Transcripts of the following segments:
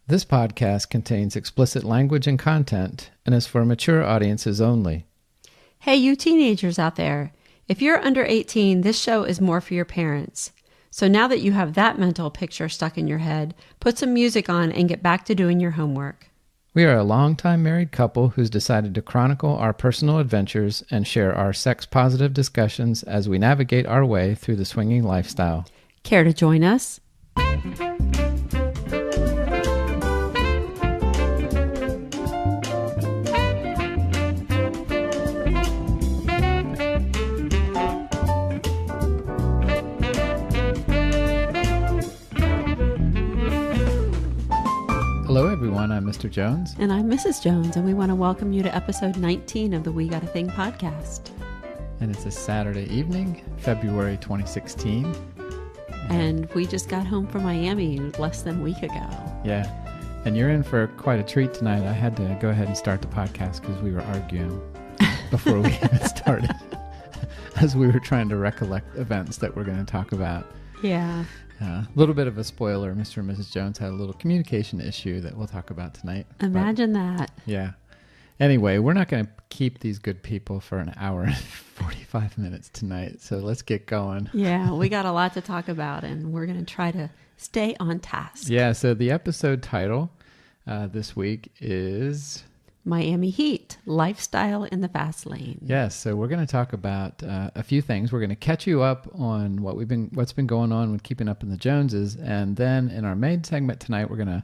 This podcast contains explicit language and content and is for mature audiences only. Hey, you teenagers out there. If you're under 18, this show is more for your parents. So now that you have that mental picture stuck in your head, put some music on and get back to doing your homework. We are a longtime married couple who's decided to chronicle our personal adventures and share our sex-positive discussions as we navigate our way through the swinging lifestyle. Care to join us? Hello everyone, I'm Mr. Jones. And I'm Mrs. Jones, and we want to welcome you to episode 19 of the We Got a Thing podcast. And it's a Saturday evening, February 2016. And we just got home from Miami less than a week ago. Yeah, and you're in for quite a treat tonight. I had to go ahead and start the podcast because we were arguing before we even started as we were trying to recollect events that we're going to talk about. Yeah. A little bit of a spoiler, Mr. and Mrs. Jones had a little communication issue that we'll talk about tonight. Imagine that. Yeah. Anyway, we're not going to keep these good people for an hour and 45 minutes tonight, so let's get going. Yeah, we got a lot to talk about, and we're going to try to stay on task. Yeah, so the episode title this week is Miami Heat, Lifestyle in the Fast Lane. Yes, so we're going to talk about a few things. We're going to catch you up on what's been going on with Keeping Up in the Joneses, and then in our main segment tonight, we're going to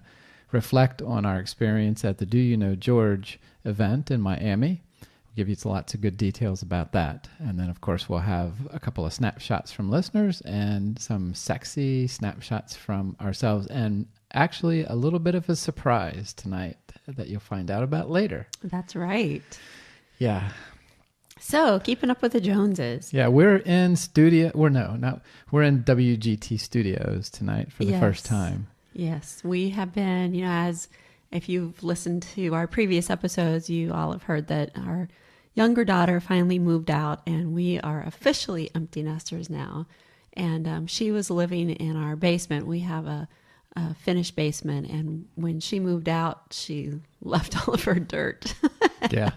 reflect on our experience at the Do You Know George event in Miami. We'll give you lots of good details about that, and then of course we'll have a couple of snapshots from listeners and some sexy snapshots from ourselves, and actually a little bit of a surprise tonight that you'll find out about later. That's right. Yeah. So, Keeping Up with the Joneses. Yeah, we're in studio. We're in WGT Studios tonight for the first time. Yes, we have been, as if you've listened to our previous episodes, you all have heard that our younger daughter finally moved out, and we are officially empty nesters now. And she was living in our basement. We have a finished basement, and when she moved out, she left all of her dirt. Yeah.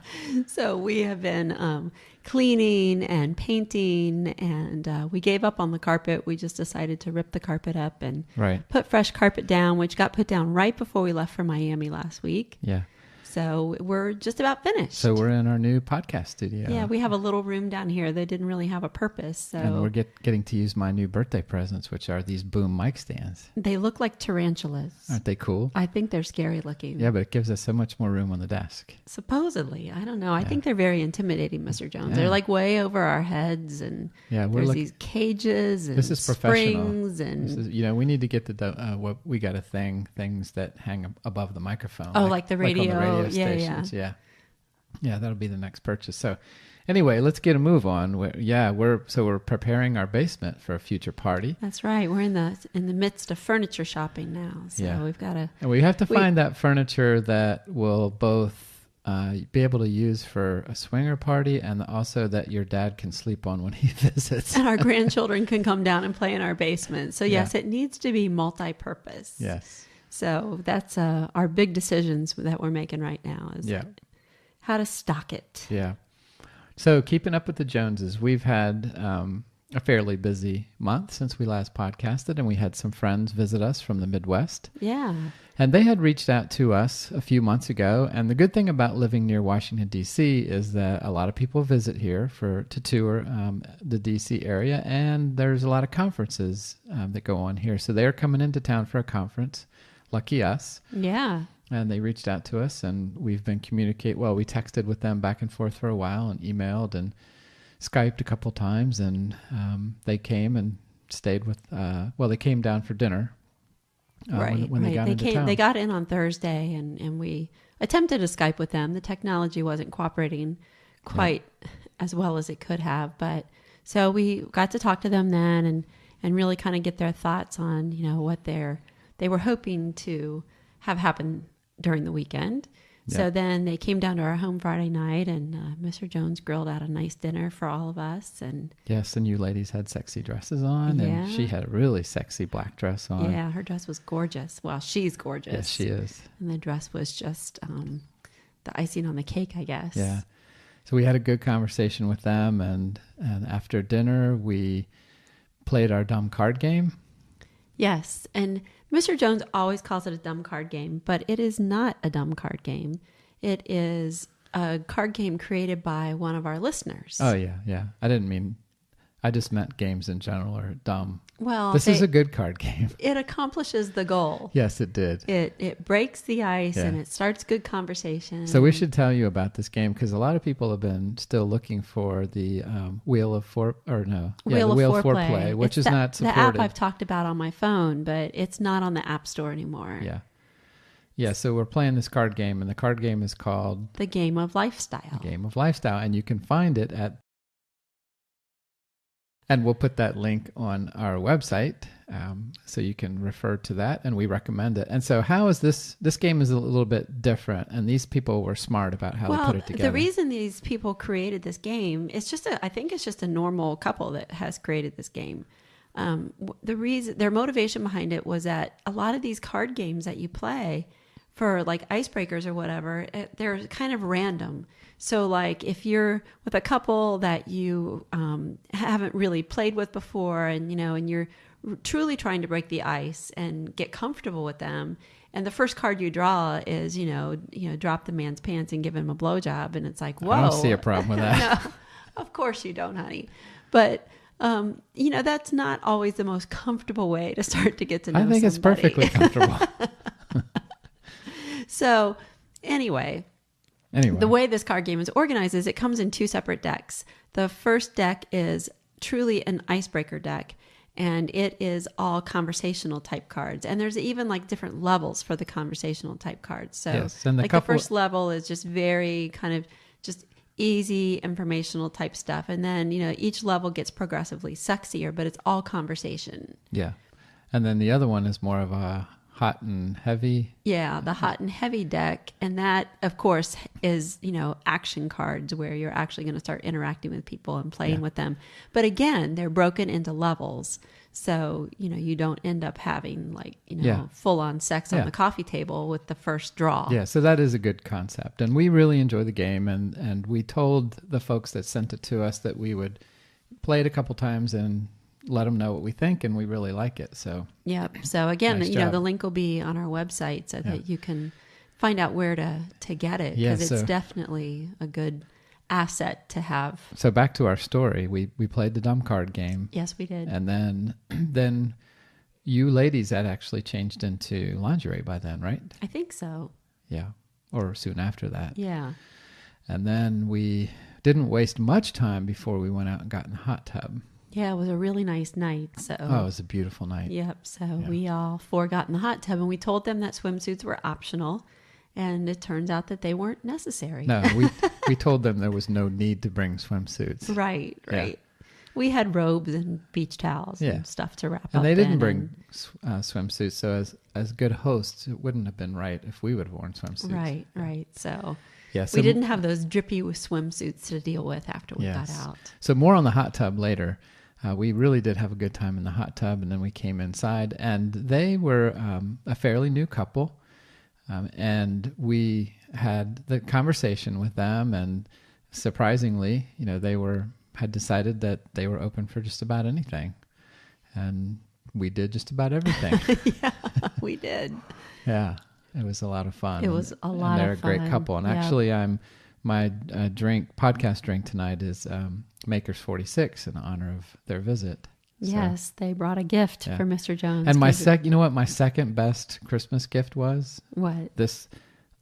So we have been cleaning and painting, and we gave up on the carpet. We just decided to rip the carpet up and put fresh carpet down, which got put down right before we left for Miami last week. Yeah. So we're just about finished. So we're in our new podcast studio. Yeah, we have a little room down here that didn't really have a purpose. So. And we're getting to use my new birthday presents, which are these boom mic stands. They look like tarantulas. Aren't they cool? I think they're scary looking. Yeah, but it gives us so much more room on the desk. Supposedly. I don't know. I think they're very intimidating, Mr. Jones. Yeah. They're like way over our heads, and there's these cages and this is springs. And this is, we need to get the what we got things that hang above the microphone. Oh, like the radio. Like on the radio stations. Yeah, that'll be the next purchase. So anyway, let's get a move on. We're preparing our basement for a future party. That's right. We're in the midst of furniture shopping now. So we've got to... And we have to find that furniture that will both be able to use for a swinger party, and also that your dad can sleep on when he visits. And our grandchildren can come down and play in our basement. So yes, it needs to be multi-purpose. Yes. So that's our big decisions that we're making right now is how to stock it. Yeah. So Keeping Up with the Joneses, we've had a fairly busy month since we last podcasted, and we had some friends visit us from the Midwest. Yeah. And they had reached out to us a few months ago. And the good thing about living near Washington, D.C. is that a lot of people visit here to tour the D.C. area. And there's a lot of conferences that go on here. So they're coming into town for a conference. Lucky us. Yeah. And they reached out to us, and we've been we texted with them back and forth for a while, and emailed and Skyped a couple times, and they came and stayed with, they came down for dinner. When they got into town. They got in on Thursday, and we attempted to Skype with them. The technology wasn't cooperating quite as well as it could have, but so we got to talk to them then and really kind of get their thoughts on, what they were hoping to have happen during the weekend. So then they came down to our home Friday night, and Mr. Jones grilled out a nice dinner for all of us. And yes, and you ladies had sexy dresses on, and she had a really sexy black dress on. Yeah, her dress was gorgeous. Well, she's gorgeous. Yes, she is. And the dress was just the icing on the cake, I guess. Yeah. So we had a good conversation with them, and after dinner, we played our dumb card game. Yes, and Mr. Jones always calls it a dumb card game, but it is not a dumb card game. It is a card game created by one of our listeners. Oh, yeah. I just meant games in general are dumb. Well, this is a good card game. It accomplishes the goal. Yes, it did. It breaks the ice and it starts good conversation. So we should tell you about this game because a lot of people have been still looking for the Wheel of Foreplay, which is not supported. The app I've talked about on my phone, but it's not on the App Store anymore. Yeah. Yeah, so we're playing this card game, and the card game is called The Game of Lifestyle. The Game of Lifestyle, and you can find it at... And we'll put that link on our website, so you can refer to that, and we recommend it. And so how is this game is a little bit different, and these people were smart about how they put it together. The reason these people created this game, I think it's just a normal couple that has created this game. Their motivation behind it was that a lot of these card games that you play for like icebreakers or whatever, they're kind of random. So like if you're with a couple that you haven't really played with before, and you're truly trying to break the ice and get comfortable with them, and the first card you draw is drop the man's pants and give him a blowjob, and it's like, whoa, I don't see a problem with that. No, of course you don't, honey. But that's not always the most comfortable way to start to get to know somebody. I think it's perfectly comfortable. So anyway, the way this card game is organized is it comes in two separate decks. The first deck is truly an icebreaker deck, and it is all conversational type cards. And there's even like different levels for the conversational type cards. So yes, and the first level is just very kind of just easy informational type stuff. And then, each level gets progressively sexier, but it's all conversation. Yeah. And then the other one is more of a hot and heavy. Yeah, the hot and heavy deck. And that, of course, is, action cards where you're actually going to start interacting with people and playing with them. But again, they're broken into levels. So, you don't end up having full on sex on the coffee table with the first draw. Yeah, so that is a good concept. And we really enjoy the game. And we told the folks that sent it to us that we would play it a couple times and let them know what we think, and we really like it. So So again, nice the link will be on our website so that you can find out where to get it, because it's definitely a good asset to have. So back to our story, we played the dumb card game. Yes, we did. And then you ladies had actually changed into lingerie by then, right? I think so. Yeah, or soon after that. Yeah. And then we didn't waste much time before we went out and got in the hot tub. Yeah, it was a really nice night. So it was a beautiful night. Yep. So we all four got in the hot tub, and we told them that swimsuits were optional, and it turns out that they weren't necessary. No, we told them there was no need to bring swimsuits. Right. Yeah. We had robes and beach towels and stuff to wrap up. And they didn't bring swimsuits, so as good hosts, it wouldn't have been right if we would have worn swimsuits. Right. So we didn't have those drippy swimsuits to deal with after we got out. So more on the hot tub later. We really did have a good time in the hot tub, and then we came inside, and they were a fairly new couple, and we had the conversation with them, and surprisingly, they had decided that they were open for just about anything, and we did just about everything. Yeah, we did. Yeah, it was a lot of fun. It was a lot of fun. They're a great couple, and actually, my podcast drink tonight is Maker's 46 in honor of their visit. Yes, they brought a gift for Mr. Jones. And my second best Christmas gift was? What? This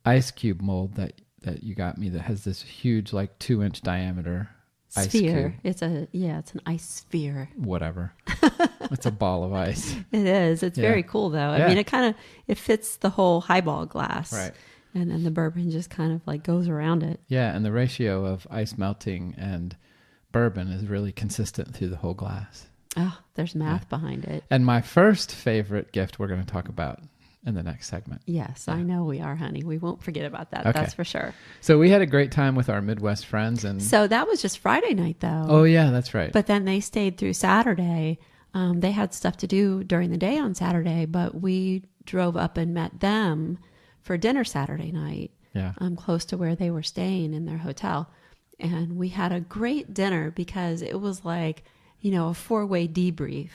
ice cube mold that you got me that has this huge, 2-inch diameter ice cube. It's an ice sphere. Whatever. It's a ball of ice. It is. It's very cool though. I mean, it fits the whole highball glass. Right. And then the bourbon just kind of goes around it. Yeah, and the ratio of ice melting and bourbon is really consistent through the whole glass. Oh, there's math behind it. And my first favorite gift we're going to talk about in the next segment. Yes, I know we are, honey. We won't forget about that. Okay. That's for sure. So we had a great time with our Midwest friends. And So that was just Friday night, though. oh, yeah, that's right. But then they stayed through Saturday. They had stuff to do during the day on Saturday, but we drove up and met them for dinner Saturday night. Yeah. Close to where they were staying in their hotel. And we had a great dinner because it was like, a 4-way debrief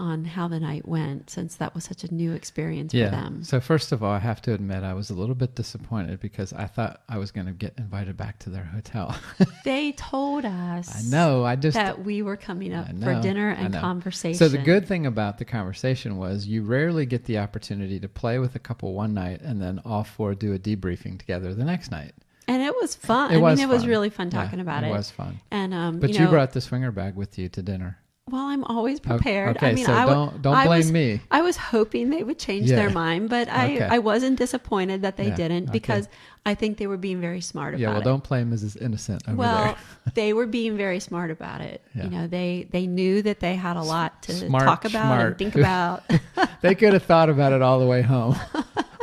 on how the night went, since that was such a new experience for them. So first of all, I have to admit I was a little bit disappointed because I thought I was going to get invited back to their hotel. They told us that we were coming up for dinner and conversation. So the good thing about the conversation was you rarely get the opportunity to play with a couple one night and then all four do a debriefing together the next night. And it was fun. It was really fun talking about it. It was fun. And but you brought the swinger bag with you to dinner. Well, I'm always prepared. Okay, so don't blame me. I was hoping they would change their mind, but I wasn't disappointed that they didn't, because I think they were being very smart about it. Yeah, well, don't play Mrs. Innocent over there. Well, they were being very smart about it. Yeah. They knew that they had a lot to talk about and think about. They could have thought about it all the way home.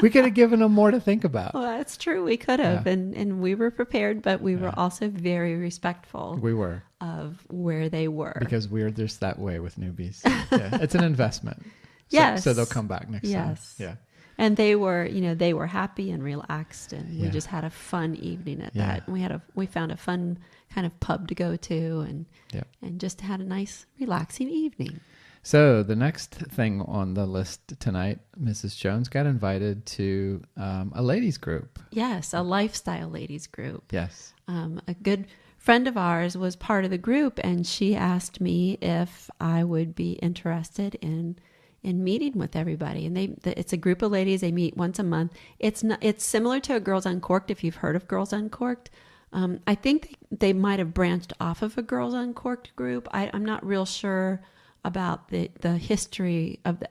We could have given them more to think about. Well, that's true. We could have. Yeah. And we were prepared, but we were also very respectful. We were. Of where they were. Because we're just that way with newbies. Yeah. It's an investment. Yes. So they'll come back next time. Yeah. And they were happy and relaxed, and we just had a fun evening at that. And we found a fun kind of pub to go to, and just had a nice relaxing evening. So the next thing on the list tonight, Mrs. Jones got invited to a ladies group. Yes, a lifestyle ladies group. Yes. A good friend of ours was part of the group, and she asked me if I would be interested in meeting with everybody. And it's a group of ladies. They meet once a month. It's similar to a Girls Uncorked, if you've heard of Girls Uncorked. I think they might have branched off of a Girls Uncorked group. I'm not real sure about the history of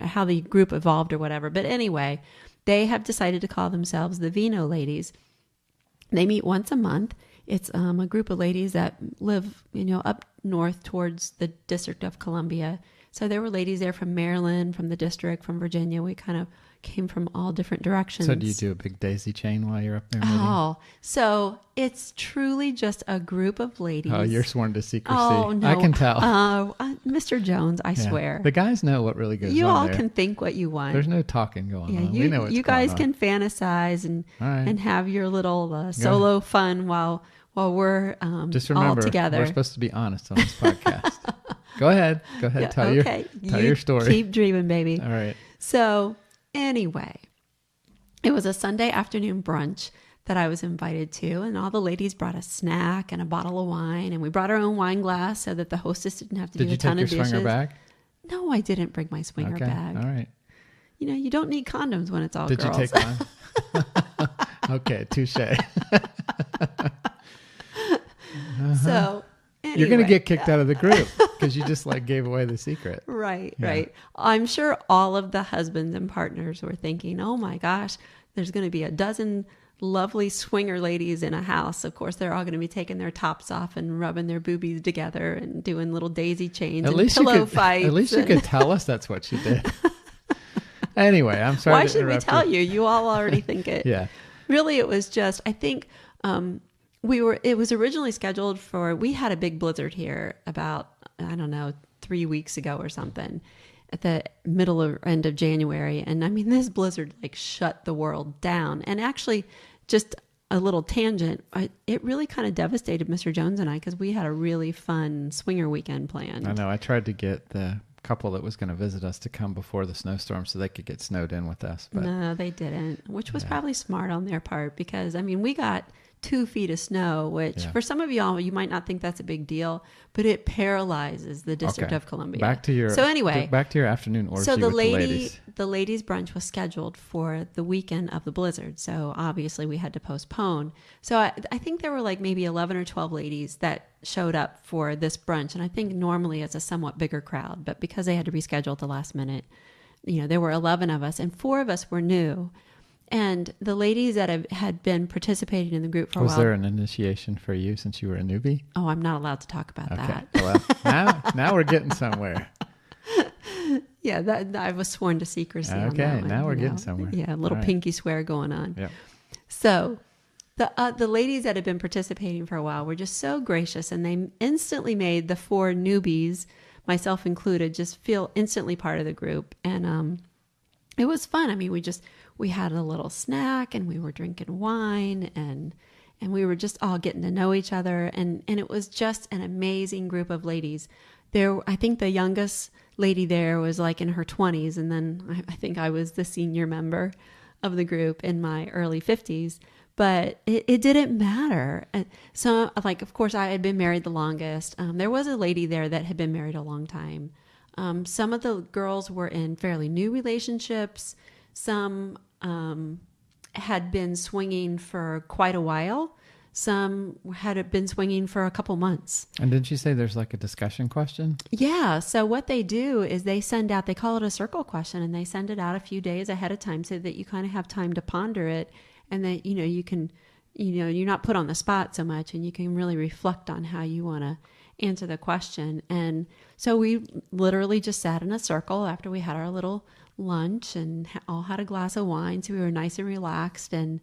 how the group evolved or whatever. But anyway, they have decided to call themselves the Vino Ladies. They meet once a month. It's a group of ladies that live, up north towards the District of Columbia. So there were ladies there from Maryland, from the district, from Virginia. We kind of came from all different directions. So do you do a big daisy chain while you're up there meeting? Oh, so it's truly just a group of ladies. Oh, you're sworn to secrecy. Oh, no. I can tell. Mr. Jones, I swear. The guys know what really goes on You all there. Can think what you want. There's no talking going on. We know what's you guys can fantasize and have your little solo fun while we're just remember, all together. We're supposed to be honest on this podcast. Go ahead. Yeah, tell your story. Keep dreaming, baby. All right. So anyway, it was a Sunday afternoon brunch that I was invited to, and all the ladies brought a snack and a bottle of wine, and we brought our own wine glass so that the hostess didn't have to do a ton of dishes. Did you take your swinger bag? No, I didn't bring my swinger bag. All right. You don't need condoms when it's all girls. Did you take mine? Okay, touche. So anyway. You're going to get kicked out of the group because you just gave away the secret. Right. I'm sure all of the husbands and partners were thinking, oh my gosh, there's going to be a dozen lovely swinger ladies in a house. Of course, they're all going to be taking their tops off and rubbing their boobies together and doing little daisy chains and pillow fights. At least you could tell us that's what you did. Anyway, I'm sorry. Why should we tell you? You all already think it. Yeah. Really, it was just, I think, it was originally scheduled we had a big blizzard here about, 3 weeks ago or something at the middle or end of January. And I mean, this blizzard shut the world down. And actually, just a little tangent, it really kind of devastated Mr. Jones and I, because we had a really fun swinger weekend planned. I know. I tried to get the couple that was going to visit us to come before the snowstorm so they could get snowed in with us. But no, they didn't, which was probably smart on their part, because we got 2 feet of snow, which for some of y'all, you might not think that's a big deal, but it paralyzes the District of Columbia. Back to your afternoon orgy with the ladies. The ladies brunch was scheduled for the weekend of the blizzard. So obviously we had to postpone. So I think there were maybe 11 or 12 ladies that showed up for this brunch. And I think normally it's a somewhat bigger crowd, but because they had to reschedule at the last minute, there were 11 of us and 4 of us were new. And the ladies that had been participating in the group for a while. Was there an initiation for you since you were a newbie? Oh, I'm not allowed to talk about that. Well, now we're getting somewhere. Yeah, that I was sworn to secrecy. On Okay, that one, now we're getting somewhere. Yeah, a little All right. pinky swear going on. Yep. So the ladies that had been participating for a while were just so gracious, and they instantly made the 4 newbies, myself included, just feel instantly part of the group. And it was fun. I mean, we had a little snack, and we were drinking wine, and we were just all getting to know each other, and it was just an amazing group of ladies. I think the youngest lady there was like in her 20s, and then I think I was the senior member of the group in my early 50s. But it didn't matter. So, like, of course, I had been married the longest. There was a lady there that had been married a long time. Some of the girls were in fairly new relationships. Some had been swinging for quite a while. Some had been swinging for a couple months. And didn't you say there's like a discussion question? Yeah. So what they do is they call it a circle question, and they send it out a few days ahead of time so that you kind of have time to ponder it. And that, you can, you're not put on the spot so much, and you can really reflect on how you want to answer the question. And so we literally just sat in a circle after we had our little lunch and all had a glass of wine. So we were nice and relaxed, and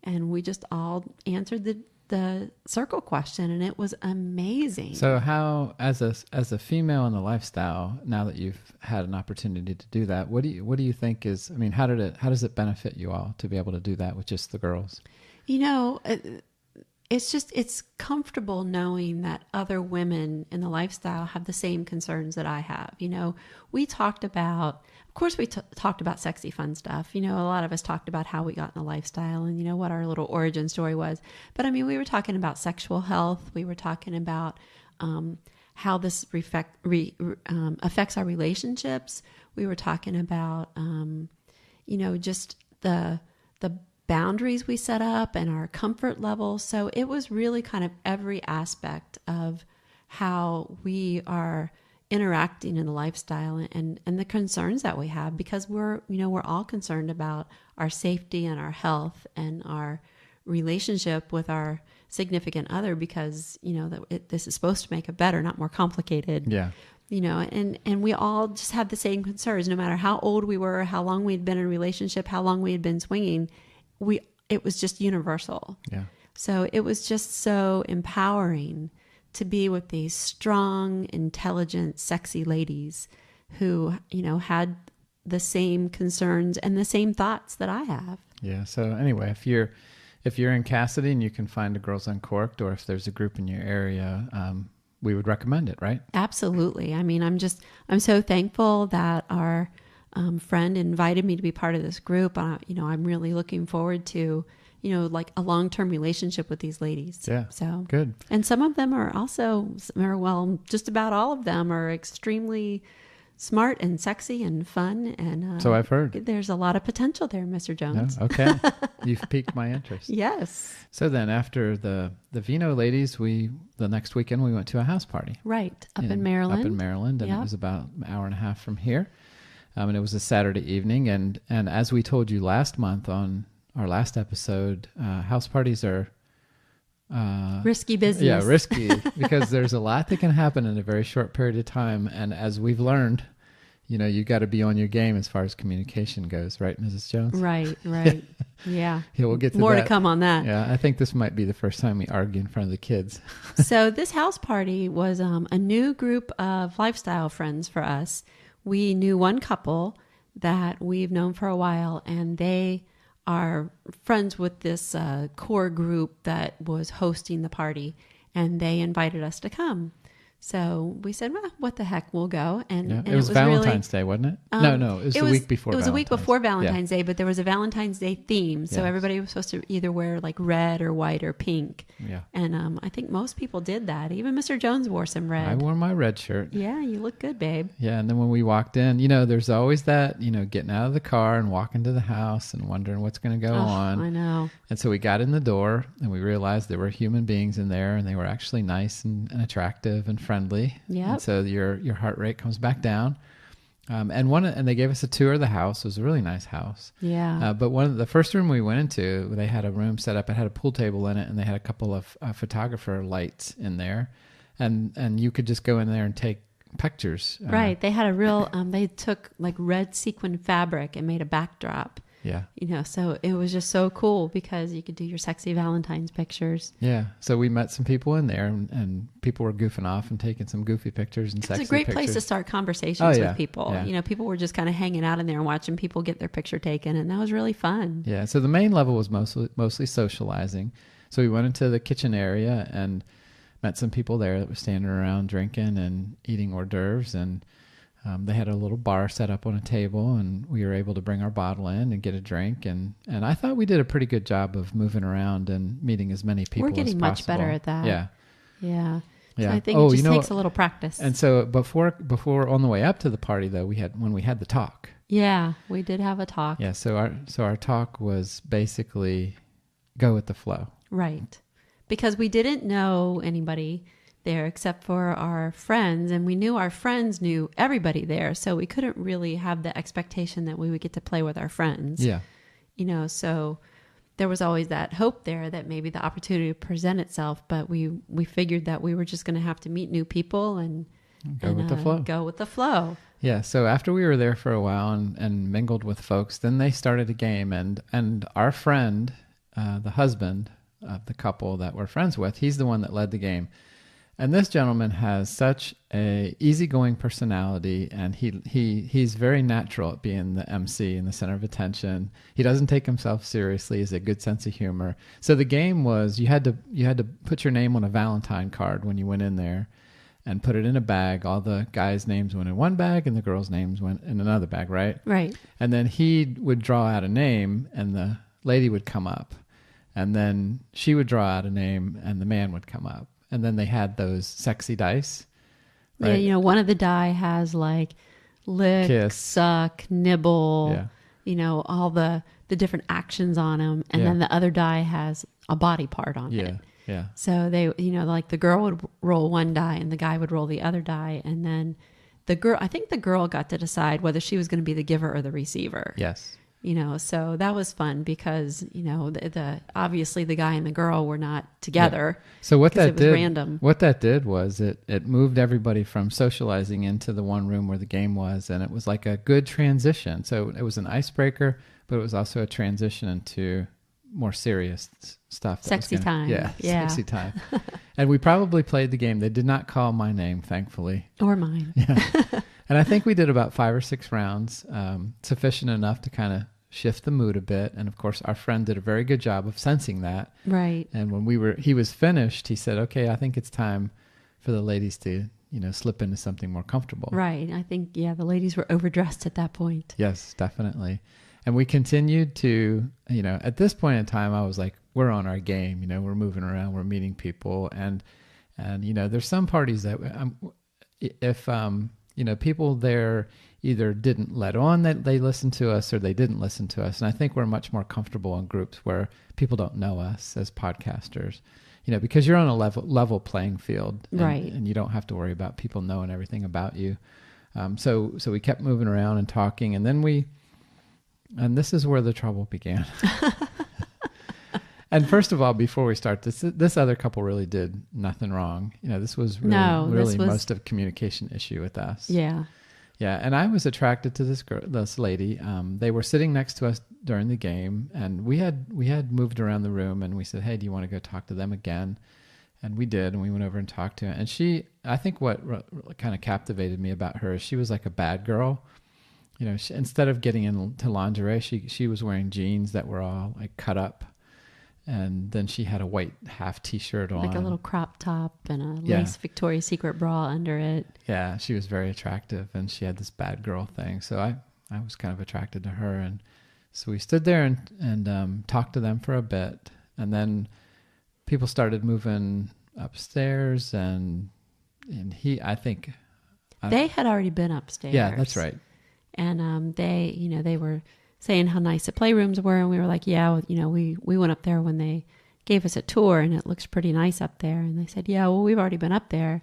we just all answered the circle question, and it was amazing. So how, as a female in the lifestyle, now that you've had an opportunity to do that, what do you think is, I mean, how does it benefit you all to be able to do that with just the girls? It's comfortable knowing that other women in the lifestyle have the same concerns that I have. We talked about, of course, talked about sexy, fun stuff. A lot of us talked about how we got in the lifestyle and, what our little origin story was. But I mean, we were talking about sexual health. We were talking about how this affects our relationships. We were talking about, just the boundaries we set up and our comfort level. So it was really kind of every aspect of how we are interacting in the lifestyle and the concerns that we have, because we're all concerned about our safety and our health and our relationship with our significant other, because this is supposed to make it better, not more complicated. Yeah. And we all just had the same concerns, no matter how old we were, how long we'd been in a relationship, how long we had been swinging. It was just universal. Yeah. So it was just so empowering to be with these strong, intelligent, sexy ladies who, had the same concerns and the same thoughts that I have. Yeah. So anyway, if you're in Cassidy and you can find a Girls Uncorked, or if there's a group in your area, we would recommend it, right? Absolutely. I mean, I'm so thankful that our friend invited me to be part of this group. I'm really looking forward to, like a long-term relationship with these ladies. Yeah. So good. And some of them are also, just about all of them are extremely smart and sexy and fun. And so I've heard. There's a lot of potential there, Mr. Jones. No? Okay. You've piqued my interest. Yes. So then after the Vino Ladies, the next weekend we went to a house party. Right. Up in Maryland. Up in Maryland. And Yep. It was about an hour and a half from here. And it was a Saturday evening. And as we told you last month on our last episode, house parties are risky business. Yeah, risky because there's a lot that can happen in a very short period of time. And as we've learned, you got to be on your game as far as communication goes, right, Mrs. Jones? Right. Yeah. Yeah, we'll get to more that. to come on that. Yeah, I think this might be the first time we argue in front of the kids. So this house party was a new group of lifestyle friends for us. We knew one couple that we've known for a while, and they are friends with this core group that was hosting the party, and they invited us to come. So we said, well, what the heck, we'll go. And it was Valentine's Day, wasn't it? No, it was the week before. It was a week before Valentine's Yeah. Day, but there was a Valentine's Day theme. So Yes. everybody was supposed to either wear like red or white or pink. Yeah. And I think most people did that. Even Mr. Jones wore some red. I wore my red shirt. Yeah, you look good, babe. Yeah, and then when we walked in, there's always that, getting out of the car and walking to the house and wondering what's going to go on. I know. And so we got in the door and we realized there were human beings in there, and they were actually nice and attractive and friendly. Yeah. And so your heart rate comes back down. And they gave us a tour of the house. It was a really nice house. Yeah. But the first room we went into, they had a room set up. It had a pool table in it, and they had a couple of photographer lights in there, and you could just go in there and take pictures. Right. They had a real, they took like red sequin fabric and made a backdrop. Yeah. So it was just so cool because you could do your sexy Valentine's pictures. Yeah. So we met some people in there, and people were goofing off and taking some goofy pictures and sexy pictures. It's a great place to start conversations with people. Yeah. People were just kind of hanging out in there and watching people get their picture taken, and that was really fun. Yeah. So the main level was mostly socializing. So we went into the kitchen area and met some people there that were standing around drinking and eating hors d'oeuvres, and they had a little bar set up on a table, and we were able to bring our bottle in and get a drink. And I thought we did a pretty good job of moving around and meeting as many people as possible. We're getting much better at that. Yeah. Yeah. Yeah. So I think it just takes a little practice. And so before on the way up to the party, though, when we had the talk. Yeah, we did have a talk. Yeah. So our talk was basically go with the flow. Right. Because we didn't know anybody there except for our friends, and we knew our friends knew everybody there, so we couldn't really have the expectation that we would get to play with our friends. Yeah. So there was always that hope there that maybe the opportunity would present itself, but we figured that we were just going to have to meet new people and go with the flow. Go with the flow. Yeah. So after we were there for a while and mingled with folks, then they started a game, and our friend, the husband of the couple that we're friends with, he's the one that led the game. And this gentleman has such a easygoing personality, and he's very natural at being the MC and the center of attention. He doesn't take himself seriously. He has a good sense of humor. So the game was you had to put your name on a Valentine card when you went in there, and put it in a bag. All the guys' names went in one bag, and the girls' names went in another bag, right? Right. And then he would draw out a name, and the lady would come up, and then she would draw out a name, and the man would come up. And then they had those sexy dice. Right? Yeah, one of the die has like lick, Kiss, suck, nibble, all the different actions on them. And then the other die has a body part on it. Yeah. So they, like the girl would roll one die and the guy would roll the other die. And then I think the girl got to decide whether she was going to be the giver or the receiver. Yes. So that was fun because, obviously the guy and the girl were not together. Yeah. So what that did, random. What that did was it moved everybody from socializing into the one room where the game was, and it was like a good transition. So it was an icebreaker, but it was also a transition into more serious stuff. Sexy time. Yeah, sexy time. And we probably played the game. They did not call my name, thankfully. Or mine. Yeah. And I think we did about 5 or 6 rounds, sufficient enough to kind of shift the mood a bit. And of course, our friend did a very good job of sensing that. Right. And when he was finished, he said, "Okay, I think it's time for the ladies to, slip into something more comfortable." Right. I think, the ladies were overdressed at that point. Yes, definitely. And we continued to, at this point in time, I was like, we're on our game, we're moving around, we're meeting people. And there's some parties that if people there either didn't let on that they listened to us or they didn't listen to us. And I think we're much more comfortable in groups where people don't know us as podcasters, because you're on a level playing field. And, right. And you don't have to worry about people knowing everything about you. So we kept moving around and talking, and then and this is where the trouble began. And first of all, before we start, this other couple really did nothing wrong. This was really most of a communication issue with us. Yeah. Yeah, and I was attracted to this lady. They were sitting next to us during the game, and we had moved around the room, and we said, "Hey, do you want to go talk to them again?" And we did, and we went over and talked to her. And I think what kind of captivated me about her is she was like a bad girl. Instead of getting into lingerie, she was wearing jeans that were all like cut up. And then she had a white half T-shirt on. Like a little crop top and a lace Victoria's Secret bra under it. Yeah, she was very attractive, and she had this bad girl thing. So I was kind of attracted to her. And so we stood there and talked to them for a bit. And then people started moving upstairs, and I think... They had already been upstairs. Yeah, that's right. And they were saying how nice the playrooms were, and we were like, we went up there when they gave us a tour, and it looks pretty nice up there. And they said, yeah, well, we've already been up there.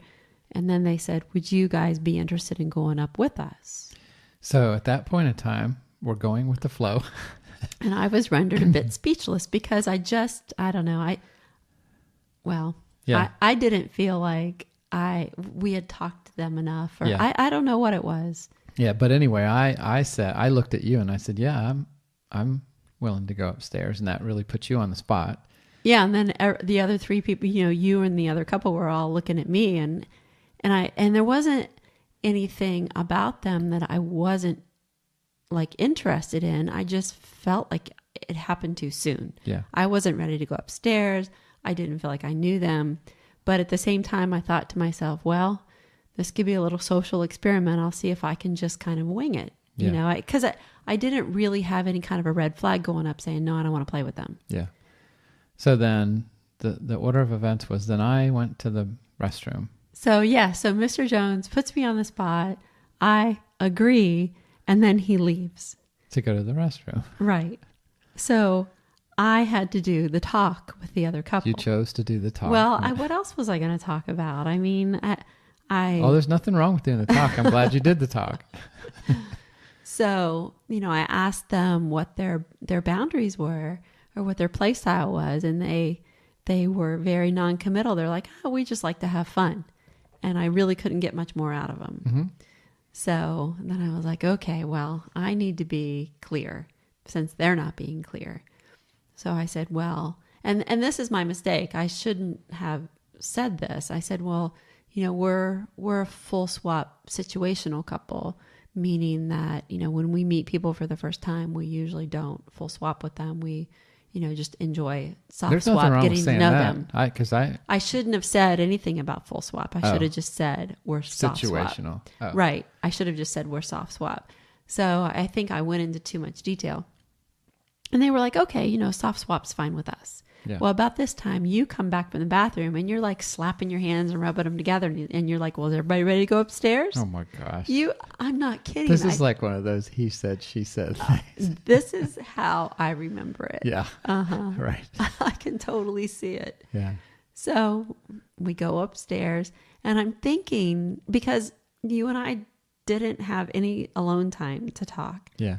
And then they said, would you guys be interested in going up with us? So at that point in time, we're going with the flow. And I was rendered a bit speechless because I don't know. I didn't feel like we had talked them enough, or Yeah. I don't know what it was. Yeah. But anyway, I looked at you and I said, yeah, I'm willing to go upstairs. And that really put you on the spot. Yeah. And then the other three people, you and the other couple were all looking at me, and there wasn't anything about them that I wasn't like interested in. I just felt like it happened too soon. Yeah. I wasn't ready to go upstairs. I didn't feel like I knew them. But at the same time, I thought to myself, well, this could be a little social experiment. I'll see if I can just kind of wing it, because I didn't really have any kind of a red flag going up saying, no, I don't want to play with them. Yeah. So then the order of events was then I went to the restroom. So Mr. Jones puts me on the spot. I agree. And then he leaves. To go to the restroom. Right. So I had to do the talk with the other couple. You chose to do the talk. Well, what else was I going to talk about? I mean, Oh, there's nothing wrong with doing the talk. I'm glad you did the talk. So, I asked them what their boundaries were or what their play style was. And they were very non-committal. They're like, oh, we just like to have fun. And I really couldn't get much more out of them. Mm-hmm. So then I was like, okay, well, I need to be clear since they're not being clear. So I said, well, and this is my mistake. I shouldn't have said this. I said, well, we're a full swap situational couple, meaning that, when we meet people for the first time, we usually don't full swap with them. We, just enjoy soft swap, getting to know them. I shouldn't have said anything about full swap. I should have just said we're soft swap. Situational. Oh. Right. I should have just said we're soft swap. So I think I went into too much detail. And they were like, okay, soft swap's fine with us. Yeah. Well, about this time, you come back from the bathroom and you're like slapping your hands and rubbing them together. And you're like, well, is everybody ready to go upstairs? Oh my gosh. I'm not kidding. This is like one of those he said, she said things. This is how I remember it. Yeah. Uh-huh. Right. I can totally see it. Yeah. So we go upstairs and I'm thinking, because you and I didn't have any alone time to talk. Yeah.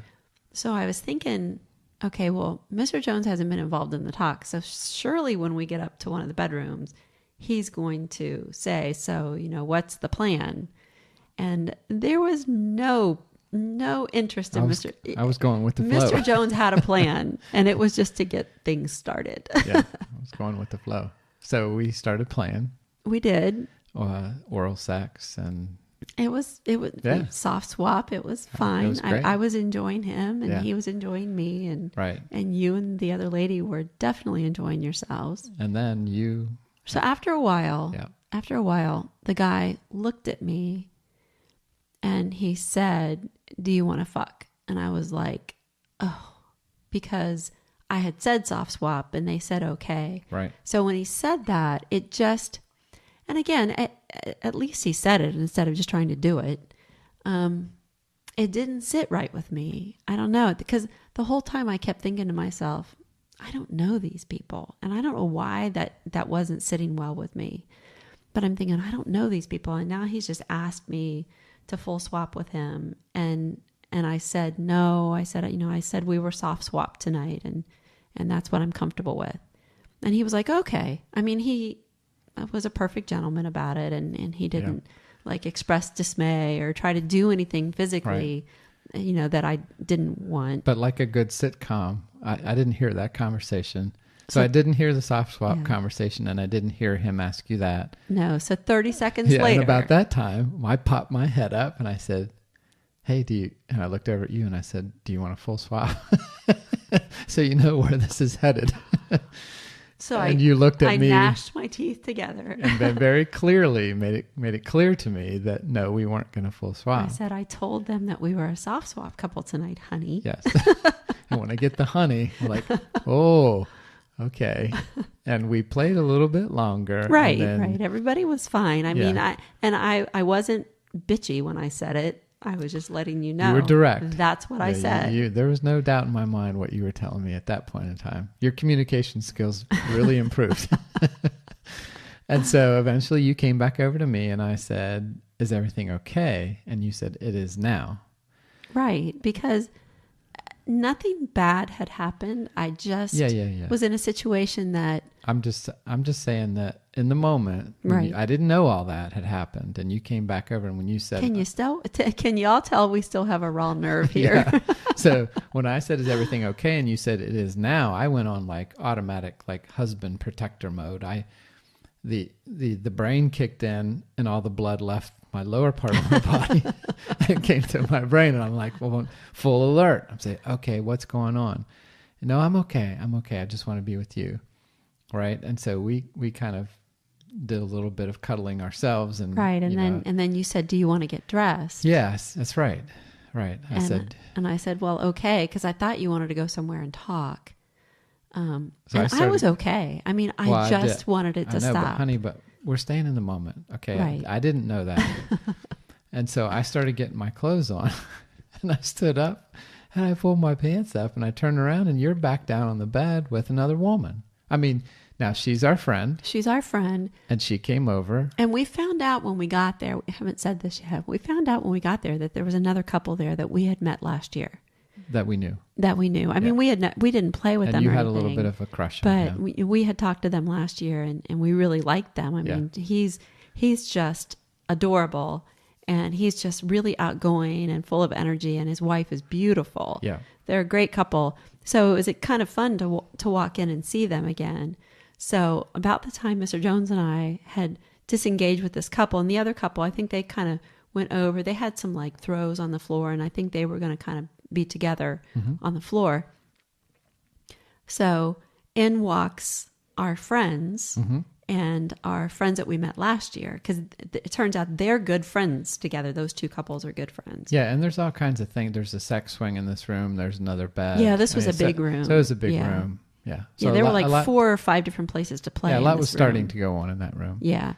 So I was thinking, okay, well, Mr. Jones hasn't been involved in the talk. So surely when we get up to one of the bedrooms, he's going to say, so, what's the plan? And there was no interest in Mr. I was going with the flow. Mr. Jones had a plan, and it was just to get things started. Yeah, I was going with the flow. So we started playing. We did. Oral sex and... It was soft swap. It was fine. It was great. I was enjoying him and he was enjoying me, and right. And you and the other lady were definitely enjoying yourselves. And then So after a while, the guy looked at me and he said, "Do you want to fuck?" And I was like, "Oh," because I had said soft swap and they said okay. Right. So when he said that, it just, and again, at least he said it instead of just trying to do it. It didn't sit right with me. I don't know, because the whole time I kept thinking to myself, I don't know these people. And I don't know why that wasn't sitting well with me. But I'm thinking, I don't know these people. And now he's just asked me to full swap with him. And I said, no, I said we were soft swap tonight. And that's what I'm comfortable with. And he was like, okay. I mean, he was a perfect gentleman about it, and he didn't like express dismay or try to do anything physically, right, that I didn't want. But like a good sitcom, I didn't hear that conversation. So I didn't hear the soft swap conversation, and I didn't hear him ask you that. No. So 30 seconds later. And about that time, I popped my head up and I said, hey, and I looked over at you and I said, do you want a full swap? So you know where this is headed. So you looked at me. I gnashed my teeth together. And then very clearly made it clear to me that no, we weren't going to full swap. I said, I told them that we were a soft swap couple tonight, honey. Yes. And when I get the honey, I'm like, oh, okay. And we played a little bit longer. Right. Everybody was fine. I mean, I wasn't bitchy when I said it. I was just letting you know. You were direct. That's what I said. There was no doubt in my mind what you were telling me at that point in time. Your communication skills really improved. And so eventually you came back over to me and I said, is everything okay? And you said, it is now. Right. Because nothing bad had happened. I just was in a situation that I'm just saying that in the moment, Right. I didn't know all that had happened, and you came back over, and when you said, Can you all tell we still have a raw nerve here? yeah. So when I said, "Is everything okay?" and you said, "It is now," I went on like automatic, like husband protector mode. The brain kicked in, and all the blood left my lower part of my body and came to my brain, and I'm like, well, full alert. I'm saying, okay, what's going on? No, I'm okay. I just want to be with you. Right. And so we kind of did a little bit of cuddling ourselves. And right. And then you said, do you want to get dressed? Yes, that's right. Right. I said, well, okay. Cause I thought you wanted to go somewhere and talk. So I was okay. I mean, I just wanted it to stop. But honey, but we're staying in the moment. Okay. Right. I didn't know that. And so I started getting my clothes on and I stood up and I pulled my pants up and I turned around and you're back down on the bed with another woman. I mean, now she's our friend. She's our friend. And she came over. And we found out when we got there, we haven't said this yet, we found out when we got there that there was another couple there that we had met last year. That we knew. I mean, we didn't play with them or anything. And you had a little bit of a crush on them. But we had talked to them last year and we really liked them. I mean, he's just adorable and he's just really outgoing and full of energy and his wife is beautiful. Yeah. They're a great couple. So it was kind of fun to walk in and see them again. So about the time Mr. Jones and I had disengaged with this couple and the other couple, I think they kind of went over. They had some like throws on the floor and I think they were going to kind of be together on the floor. So in walks our friends and our friends that we met last year, because it turns out they're good friends together. Those two couples are good friends. Yeah, and there's all kinds of things. There's a sex swing in this room. There's another bed. Yeah, this was a big room. So it was a big room. Yeah. So there were like 4 or 5 different places to play. Yeah, a lot was starting to go on in that room. Yeah.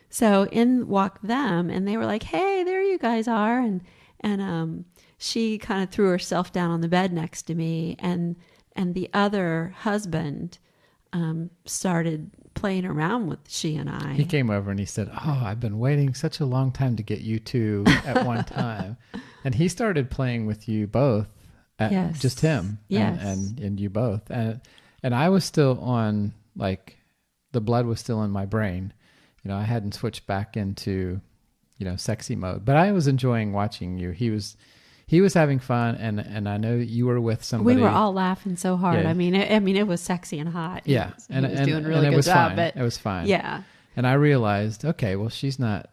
So in walked them, and they were like, "Hey, there you guys are," and she kind of threw herself down on the bed next to me, and the other husband started playing around with she and I. He came over and he said, "Oh, I've been waiting such a long time to get you two at one time," and he started playing with you both. Yes. Just him. Yes. And you both, and I was still on, like, the blood was still in my brain. You know, I hadn't switched back into, sexy mode, but I was enjoying watching you. He was having fun, and I know you were with somebody. We were all laughing so hard. Yeah. I mean, it was sexy and hot. Yeah, he was doing a really good job. Fine. But it was fine. Yeah, and I realized, okay, well, she's not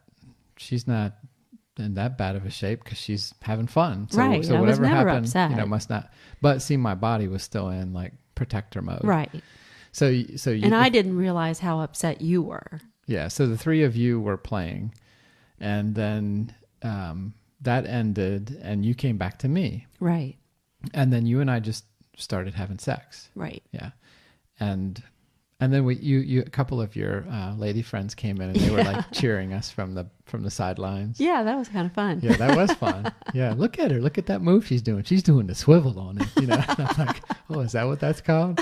in that bad of a shape because she's having fun. So, right. So I whatever was never happened, upset. must not. But see, my body was still in like protector mode. Right. So and I didn't realize how upset you were. Yeah. So the three of you were playing, and then that ended, and you came back to me. Right. And then you and I just started having sex. Right. Yeah. And then you a couple of your lady friends came in and they were like cheering us from the sidelines. Yeah, that was kind of fun. Yeah, that was fun. Yeah, look at her. Look at that move she's doing. She's doing the swivel on it. And I'm like, oh, is that what that's called?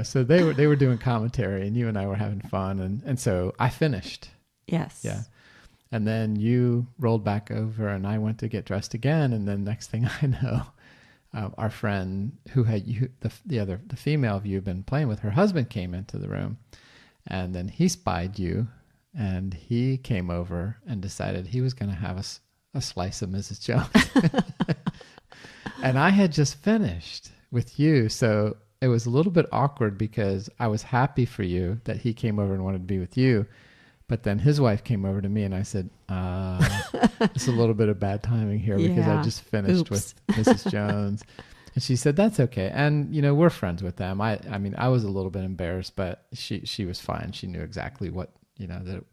So they were doing commentary and you and I were having fun. And so I finished. Yes. Yeah. And then you rolled back over and I went to get dressed again. And then next thing I know, our friend who had the female of you had been playing with, her husband came into the room, and then he spied you, and he came over and decided he was going to have a slice of Mrs. Jones. And I had just finished with you, so it was a little bit awkward because I was happy for you that he came over and wanted to be with you. But then his wife came over to me and I said, it's a little bit of bad timing here because I just finished with Mrs. Jones. And she said, that's okay. And, we're friends with them. I mean, I was a little bit embarrassed, but she was fine. She knew exactly what, that.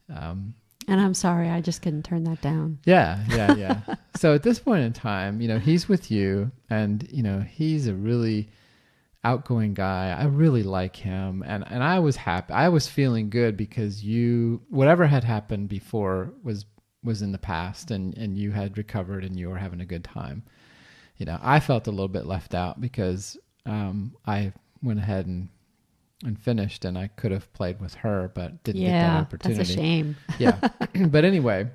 And I'm sorry, I just couldn't turn that down. Yeah. So at this point in time, he's with you and, he's a really outgoing guy. I really like him. And I was happy. I was feeling good because whatever had happened before was in the past and you had recovered and you were having a good time. I felt a little bit left out because I went ahead and finished and I could have played with her, but didn't get that opportunity. That's a shame. Yeah. But anyway,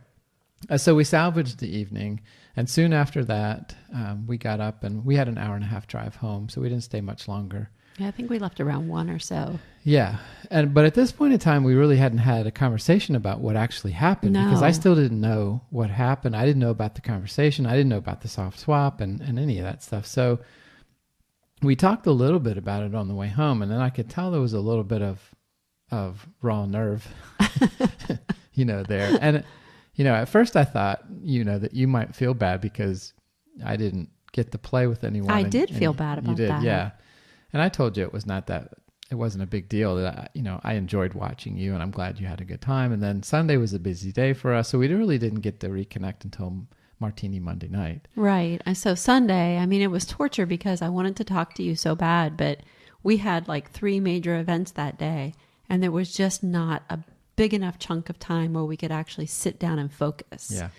So we salvaged the evening, and soon after that, we got up and we had an hour and a half drive home, so we didn't stay much longer. Yeah, I think we left around 1 or so. Yeah, but at this point in time, we really hadn't had a conversation about what actually happened because I still didn't know what happened. I didn't know about the conversation. I didn't know about the soft swap and any of that stuff. So we talked a little bit about it on the way home, and then I could tell there was a little bit of raw nerve, there. And, at first I thought, that you might feel bad because I didn't get to play with anyone. I did feel bad about that. You did, yeah. And I told you it wasn't a big deal. That I enjoyed watching you, and I'm glad you had a good time. And then Sunday was a busy day for us, so we really didn't get to reconnect until Martini Monday night. Right. And so Sunday, it was torture because I wanted to talk to you so bad, but we had like 3 major events that day, and there was just not a big enough chunk of time where we could actually sit down and focus. Yeah.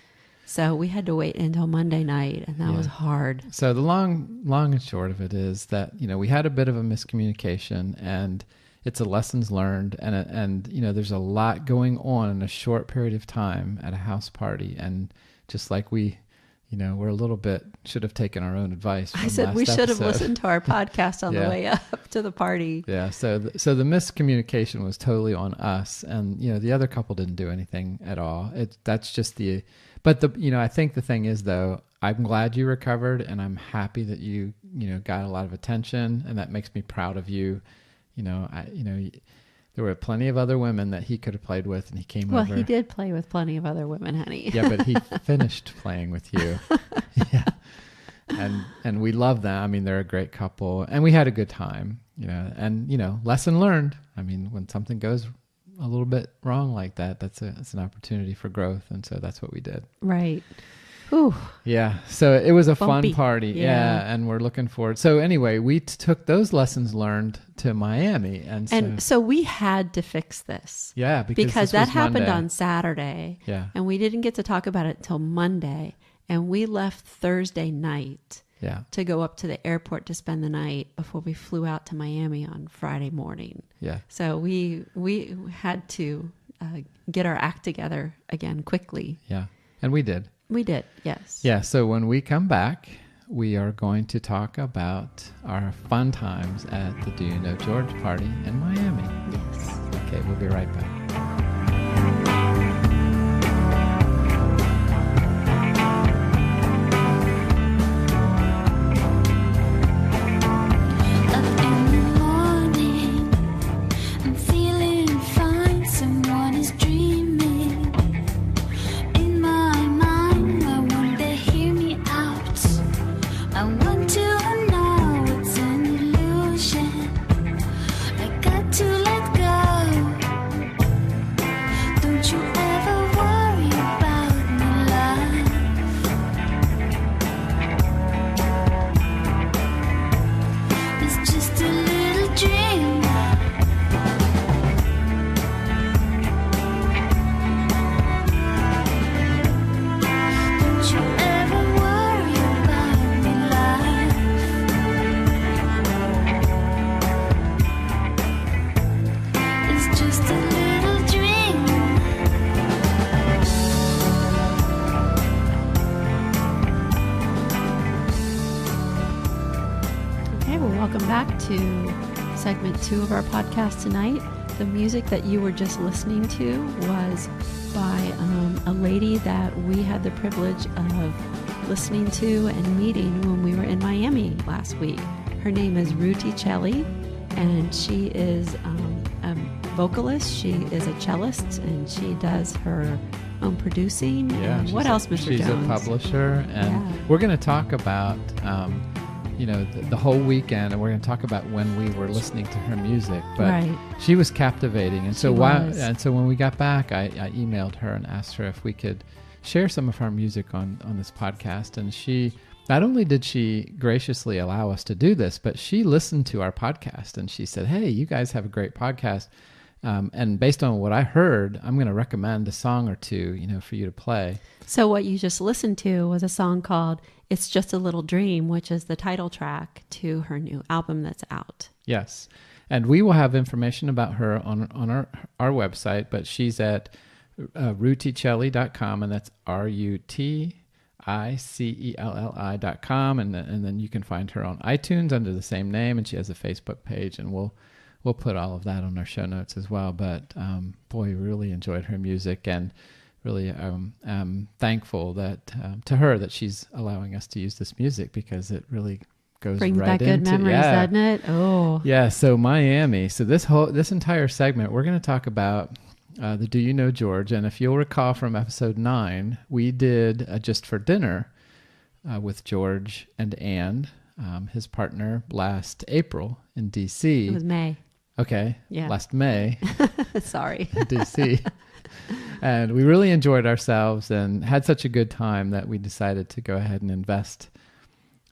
So we had to wait until Monday night, and that was hard. So the long and short of it is that, we had a bit of a miscommunication, and it's a lessons learned, and there's a lot going on in a short period of time at a house party. And just like we're a little bit, should have taken our own advice. I said we should have listened to our podcast on the way up to the party. Yeah. So the miscommunication was totally on us, and, the other couple didn't do anything at all. That's just but I think the thing is, though, I'm glad you recovered, and I'm happy that you got a lot of attention, and that makes me proud of you. There were plenty of other women that he could have played with, and he came over. Well, he did play with plenty of other women, honey. Yeah, but he finished playing with you. Yeah. And we love them. They're a great couple, and we had a good time, and, lesson learned. When something goes a little bit wrong like that, that's an opportunity for growth. And so that's what we did. Right. Ooh. Yeah. So it was a Bumpy. fun party. Yeah. And we're looking forward. So anyway, we took those lessons learned to Miami. And so we had to fix this. Yeah. Because that happened on Saturday. Yeah. And we didn't get to talk about it till Monday. And we left Thursday night. Yeah. To go up to the airport to spend the night before we flew out to Miami on Friday morning. Yeah. So we had to get our act together again quickly. Yeah. And we did. We did, yes. Yeah. So when we come back, we are going to talk about our fun times at the Do You Know George party in Miami. Yes. Okay. We'll be right back. Welcome back to segment 2 of our podcast tonight. The music that you were just listening to was by a lady that we had the privilege of listening to and meeting when we were in Miami last week. Her name is Ruti Celli, and she is a vocalist. She is a cellist, and she does her own producing. Yeah. And what else, Mr. She's Jones? A publisher, and we're going to talk about the whole weekend, and we're going to talk about when we were listening to her music. But she was captivating, and so when we got back, I emailed her and asked her if we could share some of her music on this podcast. And she not only did she graciously allow us to do this, but she listened to our podcast and she said, "Hey, you guys have a great podcast. And based on what I heard, I'm going to recommend a song or two, for you to play." So what you just listened to was a song called "It's Just a Little Dream," which is the title track to her new album that's out. Yes. And we will have information about her on our website, but she's at ruticelli.com, and that's RUTICELLI.com, and then you can find her on iTunes under the same name, and she has a Facebook page, and we'll put all of that on our show notes as well. But boy, we really enjoyed her music, and really I'm thankful that to her that she's allowing us to use this music, because it really brings right back good memories, doesn't it? Oh, yeah. So Miami. So this entire segment, we're going to talk about the Do You Know George? And if you'll recall from episode 9, we did Just for Dinner with George and Ann, his partner, last April in D.C. It was May. Okay. Yeah. Last May. Sorry. In D.C. And we really enjoyed ourselves and had such a good time that we decided to go ahead and invest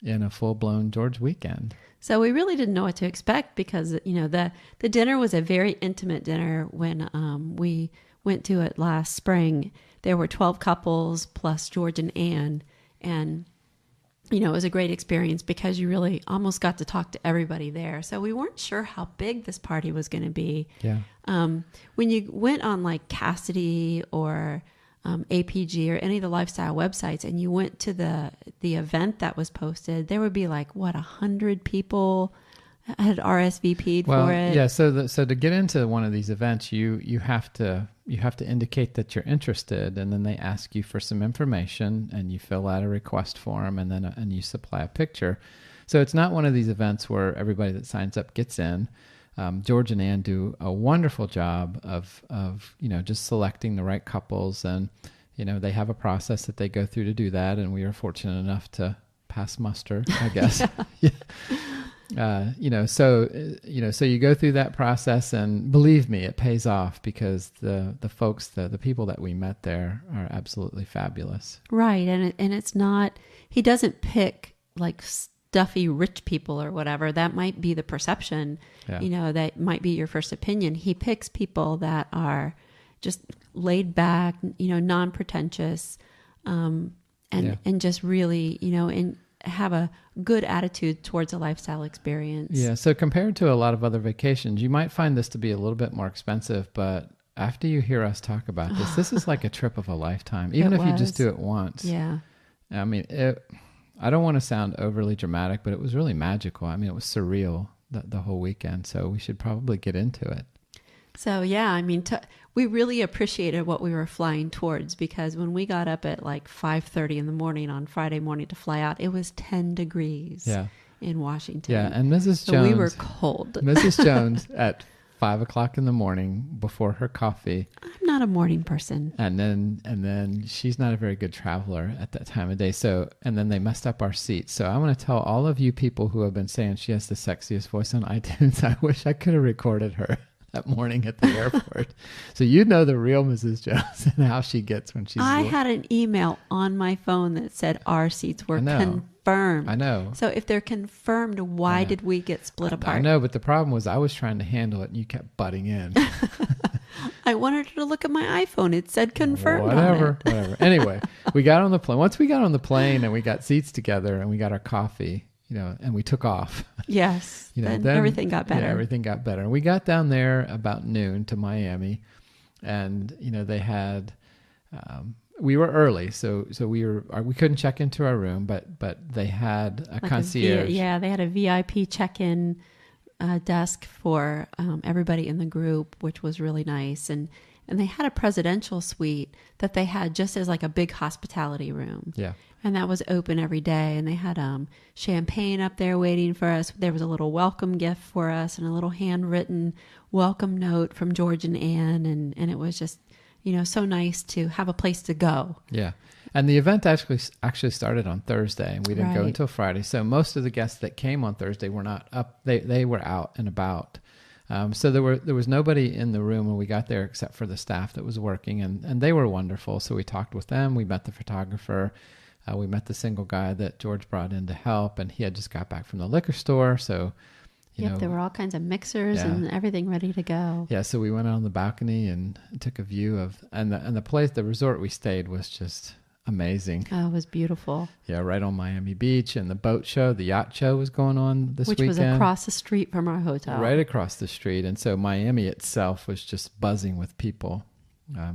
in a full-blown George weekend. So we really didn't know what to expect, because, the dinner was a very intimate dinner. When we went to it last spring, there were 12 couples plus George and Ann. And, it was a great experience because you really almost got to talk to everybody there. So we weren't sure how big this party was going to be. Yeah. When you went on like Cassidy or APG or any of the lifestyle websites, and you went to the event that was posted, there would be like 100 people had RSVP'd for it. Yeah. So to get into one of these events, you have to indicate that you're interested, and then they ask you for some information, and you fill out a request form, and then and you supply a picture. So it's not one of these events where everybody that signs up gets in. George and Ann do a wonderful job of just selecting the right couples, and they have a process that they go through to do that, and we are fortunate enough to pass muster, I guess. Yeah. So you go through that process, and believe me, it pays off, because the folks, the people that we met there are absolutely fabulous. Right, and it's not, he doesn't pick like stuffy rich people or whatever. That might be the perception. Yeah. That might be your first opinion. He picks people that are just laid back, non-pretentious, and just really, and have a good attitude towards a lifestyle experience. Yeah. So compared to a lot of other vacations, you might find this to be a little bit more expensive, but after you hear us talk about this is like a trip of a lifetime, even if you just do it once. Yeah. I mean, I don't want to sound overly dramatic, but it was really magical. I mean, it was surreal the whole weekend. So we should probably get into it. So, yeah, I mean, we really appreciated what we were flying towards, because when we got up at like 5:30 in the morning on Friday morning to fly out, it was 10 degrees in Washington. Yeah, and Mrs. Jones. So we were cold. Mrs. Jones at 5 o'clock in the morning before her coffee. I'm not a morning person. And then she's not a very good traveler at that time of day. So, and then they messed up our seats. So I want to tell all of you people who have been saying she has the sexiest voice on iTunes, I wish I could have recorded her that morning at the airport. So you know the real Mrs. Jones and how she gets when she's... I had an email on my phone that said our seats were confirmed. I know. So if they're confirmed, why did we get split apart? I know, but the problem was I was trying to handle it and you kept butting in. I wanted her to look at my iPhone. It said confirmed whatever. Anyway, we got on the plane. Once we got on the plane and we got seats together and we got our coffee, and we took off. Yes. Then everything got better. Yeah, everything got better. And we got down there about noon to Miami, and they had, we were early, so we couldn't check into our room, but they had a concierge. They had a VIP check-in desk for everybody in the group, which was really nice, and they had a presidential suite that they had just as like a big hospitality room. Yeah. And that was open every day. And they had champagne up there waiting for us. There was a little welcome gift for us and a little handwritten welcome note from George and Ann. And it was just, so nice to have a place to go. Yeah. And the event actually started on Thursday, and we didn't go until Friday. So most of the guests that came on Thursday were not up. They were out and about. So there was nobody in the room when we got there except for the staff that was working, and they were wonderful. So we talked with them. We met the photographer. We met the single guy that George brought in to help, and he had just got back from the liquor store. So, there were all kinds of mixers and everything ready to go. Yeah, so we went out on the balcony and took a view of, and the resort we stayed was just amazing. Oh, it was beautiful. Yeah, right on Miami Beach, and the yacht show was going on this weekend. Which was across the street from our hotel. Right across the street, and so Miami itself was just buzzing with people.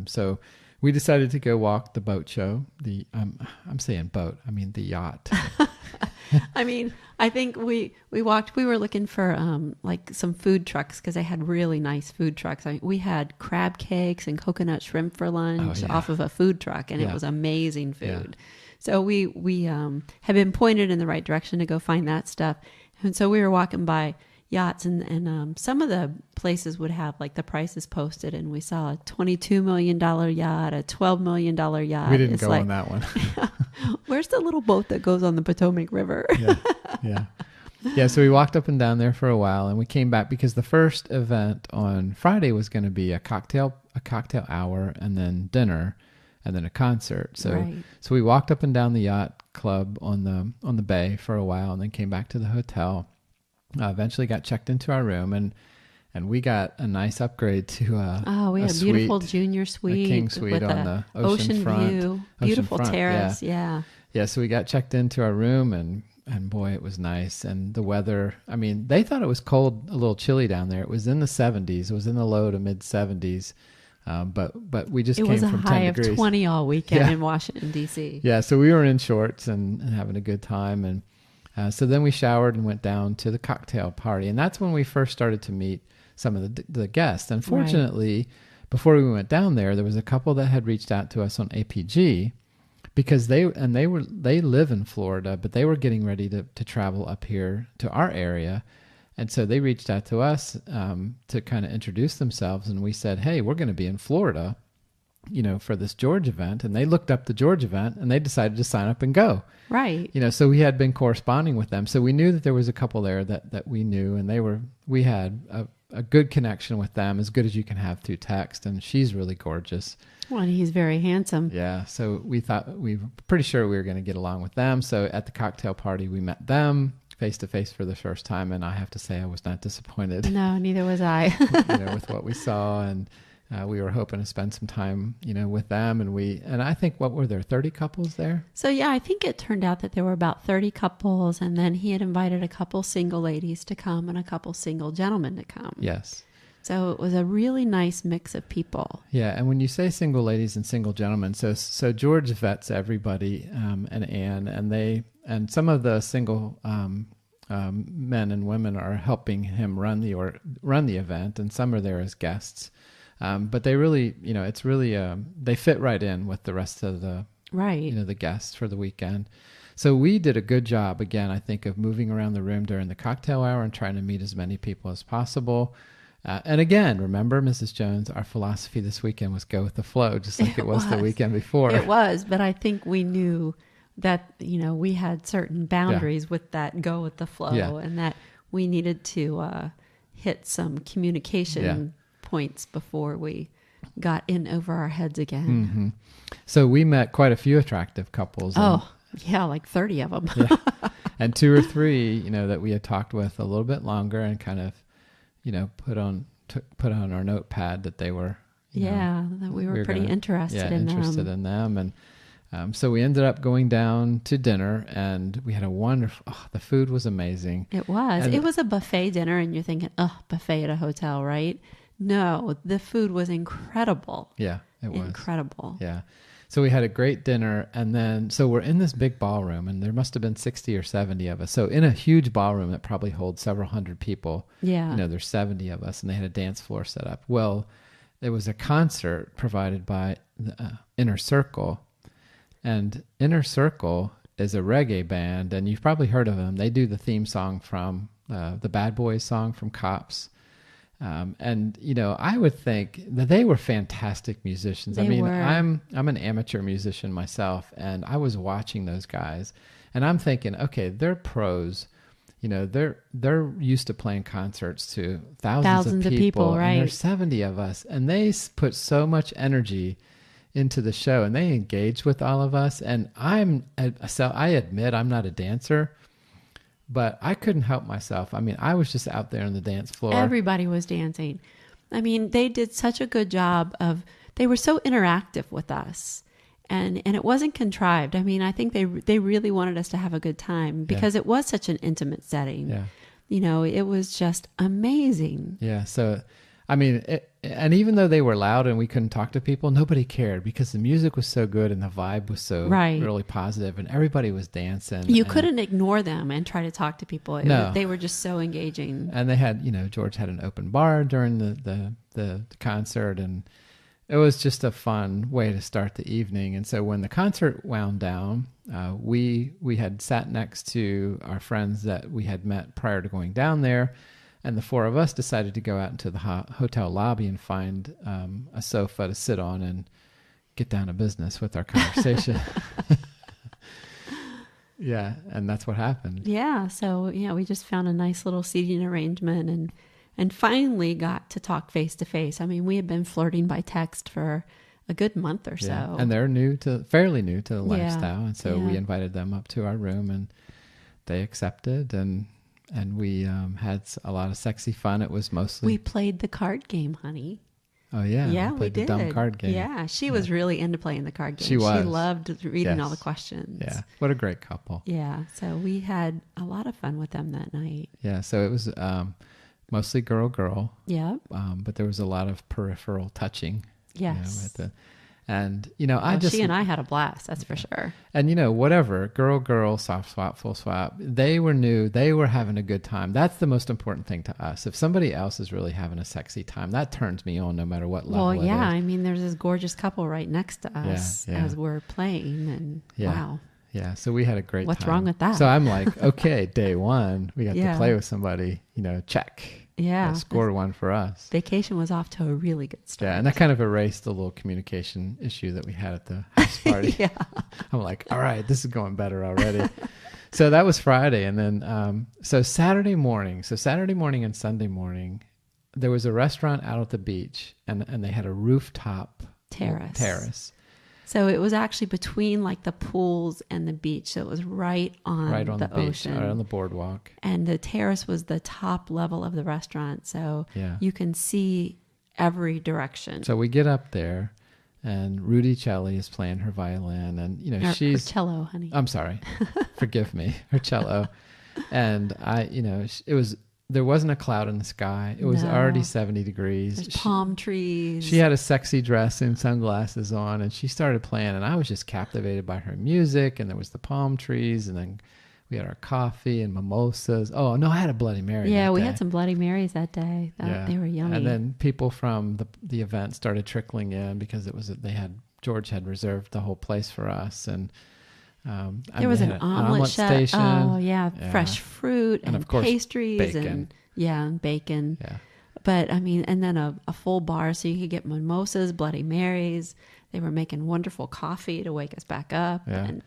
So we decided to go walk the boat show. I'm saying boat, I mean the yacht. I mean, I think we walked, we were looking for like some food trucks because they had really nice food trucks. I mean, we had crab cakes and coconut shrimp for lunch off of a food truck, and it was amazing food. Yeah. So we had been pointed in the right direction to go find that stuff. And so we were walking by yachts, and some of the places would have like the prices posted, and we saw a $22 million yacht, a $12 million yacht. We didn't go on that one. Where's the little boat that goes on the Potomac River? Yeah. So we walked up and down there for a while, and we came back because the first event on Friday was going to be a cocktail hour, and then dinner, and then a concert. So we walked up and down the yacht club on the bay for a while, and then came back to the hotel. Eventually got checked into our room, and we got a nice upgrade to we had a beautiful junior suite, a king suite with on the ocean front view, beautiful terrace. Yeah. So we got checked into our room, and boy, it was nice. And the weather, I mean, they thought it was cold, a little chilly down there. It was in the 70s. It was in the low to mid 70s. But we just came from 10 degrees. It was a high of 20 all weekend in Washington, D.C. Yeah, so we were in shorts and having a good time. And so then we showered and went down to the cocktail party. And that's when we first started to meet some of the guests. Unfortunately, before we went down there was a couple that had reached out to us on APG because they live in Florida, but they were getting ready to travel up here to our area. And so they reached out to us to kind of introduce themselves. And we said, hey, we're going to be in Florida, for this George event. And they looked up the George event and they decided to sign up and go. Right. So we had been corresponding with them. So we knew that there was a couple there that we knew, and we had a good connection with them, as good as you can have through text. And she's really gorgeous. Well, and he's very handsome. Yeah. So we were pretty sure we were going to get along with them. So at the cocktail party, we met them face to face for the first time. And I have to say, I was not disappointed. No, neither was I. With what we saw. And we were hoping to spend some time, with them. And I think, what were there, 30 couples there? So yeah, I think it turned out that there were about 30 couples, and then he had invited a couple single ladies to come and a couple single gentlemen to come. Yes. So it was a really nice mix of people. Yeah, and when you say single ladies and single gentlemen, so George vets everybody, and Anne, and some of the single men and women are helping him run the event, and some are there as guests. But they really, it's really, they fit right in with the rest of the, the guests for the weekend. So we did a good job, again, I think, of moving around the room during the cocktail hour and trying to meet as many people as possible. And again, remember, Mrs. Jones, our philosophy this weekend was go with the flow, just like it was the weekend before. It was, but I think we knew that, we had certain boundaries with that go with the flow, and that we needed to hit some communication points before we got in over our heads again. Mm-hmm. So we met quite a few attractive couples. Like 30 of them. And 2 or 3, that we had talked with a little bit longer and kind of, put on our notepad that they were, that we were pretty interested in them. And so we ended up going down to dinner, and we had a wonderful, the food was amazing. It was. It was a buffet dinner, and you're thinking, buffet at a hotel, right? No, the food was incredible. Yeah, it was. Incredible. Yeah. So we had a great dinner, and then, so we're in this big ballroom, and there must have been 60 or 70 of us. So in a huge ballroom that probably holds several hundred people, there's 70 of us, and they had a dance floor set up. Well, there was a concert provided by Inner Circle, and Inner Circle is a reggae band, and you've probably heard of them. They do the theme song from the Bad Boys song from Cops. And I would think that they were fantastic musicians. They were. I'm an amateur musician myself, and I was watching those guys, and I'm thinking, okay, they're pros. They're used to playing concerts to thousands of people, right? And there's 70 of us, and they put so much energy into the show, and they engaged with all of us. And I admit I'm not a dancer, but I couldn't help myself. I was just out there on the dance floor. Everybody was dancing. They did such a good job they were so interactive with us, and it wasn't contrived. I think they really wanted us to have a good time because it was such an intimate setting. Yeah. It was just amazing. Yeah. So, it And even though they were loud and we couldn't talk to people, nobody cared because the music was so good and the vibe was so Right. really positive and everybody was dancing. You and, couldn't ignore them and try to talk to people. No. They were just so engaging. And they had, George had an open bar during the concert, and it was just a fun way to start the evening. And so when the concert wound down, we had sat next to our friends that we had met prior to going down there. And the four of us decided to go out into the hotel lobby and find a sofa to sit on and get down to business with our conversation. Yeah, and that's what happened. Yeah, so we just found a nice little seating arrangement and finally got to talk face to face. I mean, we had been flirting by text for a good month or so. Yeah. And they're fairly new to the lifestyle. And so we invited them up to our room and they accepted, and we had a lot of sexy fun. It was mostly... We played the card game, honey. Oh, yeah. Yeah, we played did. the dumb card game. Yeah, she was really into playing the card game. She was. She loved reading all the questions. Yeah, what a great couple. Yeah, so we had a lot of fun with them that night. Yeah, so it was mostly girl. Yeah. But there was a lot of peripheral touching. Yes. She and I had a blast, that's for sure. And whatever, girl, soft swap, full swap, they were new, they were having a good time. That's the most important thing to us. If somebody else is really having a sexy time, that turns me on no matter what level it is. I mean, there's this gorgeous couple right next to us as we're playing, and wow. Yeah, so we had a great time. What's wrong with that? So I'm like, okay, day one, we got to play with somebody, check. Yeah. Scored one for us. Vacation was off to a really good start. Yeah, and that kind of erased the little communication issue that we had at the house party. Yeah. I'm like, all right, this is going better already. So that was Friday. And then, so Saturday morning and Sunday morning, there was a restaurant out at the beach, and they had a rooftop terrace. So it was actually between like the pools and the beach. So it was right on the beach, ocean. right on the boardwalk. And the terrace was the top level of the restaurant. So you can see every direction. So we get up there, and Rudy Celli is playing her violin, and her cello, honey. I'm sorry, forgive me, her cello. And there wasn't a cloud in the sky. It was already 70 degrees. There's palm trees. She had a sexy dress and sunglasses on, and she started playing, and I was just captivated by her music, and there was the palm trees, and then we had our coffee and mimosas. Oh, no, I had a Bloody Mary. Yeah, we had some Bloody Marys that day. They were yummy. And then people from the event started trickling in because George had reserved the whole place for us, and there was an omelet station. Oh yeah, fresh fruit and of course, pastries bacon. and bacon. Yeah. But I mean, and then a full bar so you could get mimosas, Bloody Marys. They were making wonderful coffee to wake us back up. Yeah. And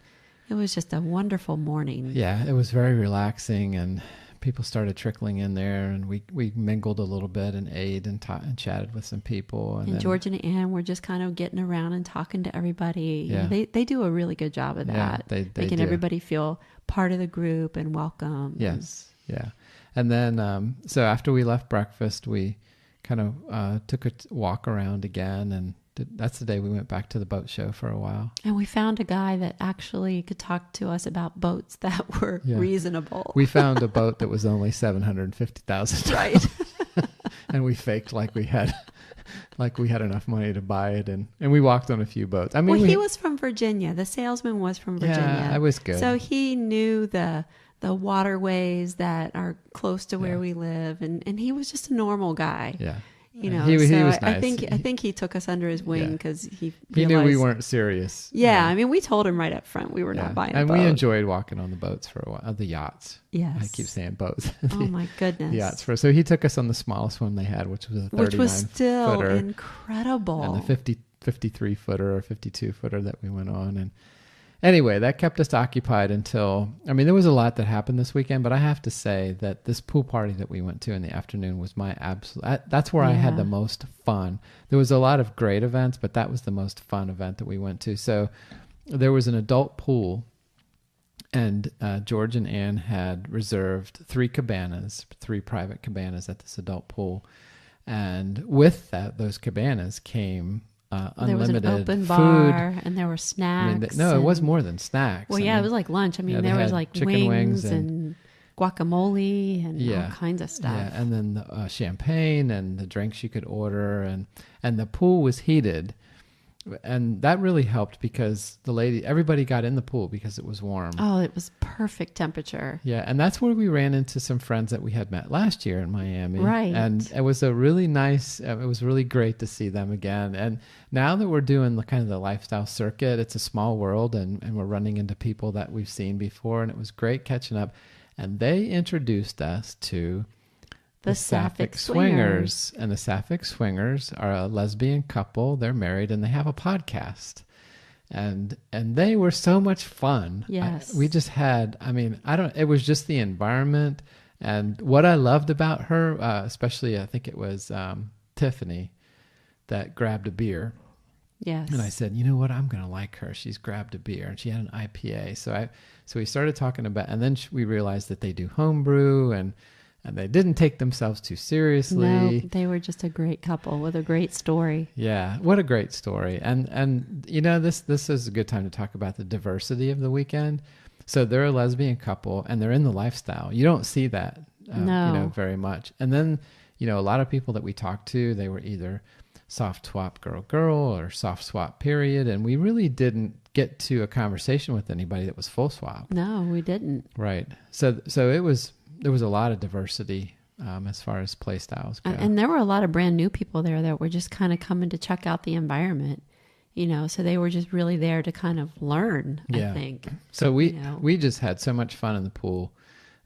it was just a wonderful morning. Yeah, it was very relaxing, and people started trickling in there, and we mingled a little bit and ate and chatted with some people. And then, George and Ann were just kind of getting around and talking to everybody. Yeah. They do a really good job of that. Yeah, they making do. everybody feel part of the group and welcome. Yes, yeah. And then, so after we left breakfast, we kind of took a walk around again, and that's the day we went back to the boat show for a while. And we found a guy that actually could talk to us about boats that were reasonable. We found a boat that was only $750,000. Right. And we faked like we had enough money to buy it, and we walked on a few boats. I mean, he was from Virginia. The salesman was from Virginia. Yeah, I was good. So he knew the waterways that are close to where we live, and he was just a normal guy. Yeah. He was nice. I think he took us under his wing because he knew we weren't serious. Yeah, I mean, we told him right up front we were not buying a boat. And we enjoyed walking on the boats for a while, the yachts. Yes. I keep saying boats. Oh my goodness. The yachts. So he took us on the smallest one they had, which was a 39 which was still footer, incredible. and the 53 footer or 52 footer that we went on. And anyway, that kept us occupied until, there was a lot that happened this weekend, but I have to say that this pool party that we went to in the afternoon was my absolute, that's where I had the most fun. There was a lot of great events, but that was the most fun event that we went to. So there was an adult pool, and George and Ann had reserved 3 private cabanas at this adult pool. And with those cabanas came unlimited there was an open food. bar, and there were snacks. It was more than snacks. Well, it was like lunch. There was like chicken wings and guacamole and all kinds of stuff. Yeah, and then the champagne and the drinks you could order, and the pool was heated. And that really helped because everybody got in the pool because it was warm. Oh, it was perfect temperature. Yeah, and that's where we ran into some friends that we had met last year in Miami. Right. And it was a really nice, it was really great to see them again. And now that we're doing the kind of the lifestyle circuit, it's a small world and we're running into people that we've seen before, and it was great catching up. And they introduced us to the Sapphic Swingers. And the Sapphic Swingers are a lesbian couple. They're married and they have a podcast. And they were so much fun. Yes. We just had, it was just the environment. And what I loved about her, especially I think it was Tiffany that grabbed a beer. Yes. And I said, you know what, I'm going to like her. She's grabbed a beer and she had an IPA. So we started talking about, and then we realized that they do homebrew and they didn't take themselves too seriously. No, they were just a great couple with a great story. Yeah, what a great story. And you know, this is a good time to talk about the diversity of the weekend. So they're a lesbian couple and they're in the lifestyle. You don't see that very much. And then, a lot of people that we talked to, they were either soft swap girl or soft swap period. And we really didn't get to a conversation with anybody that was full swap. No, we didn't. Right. So there was a lot of diversity as far as play styles go. And there were a lot of brand new people there that were just kind of coming to check out the environment, so they were just really there to kind of learn, I think. So we just had so much fun in the pool,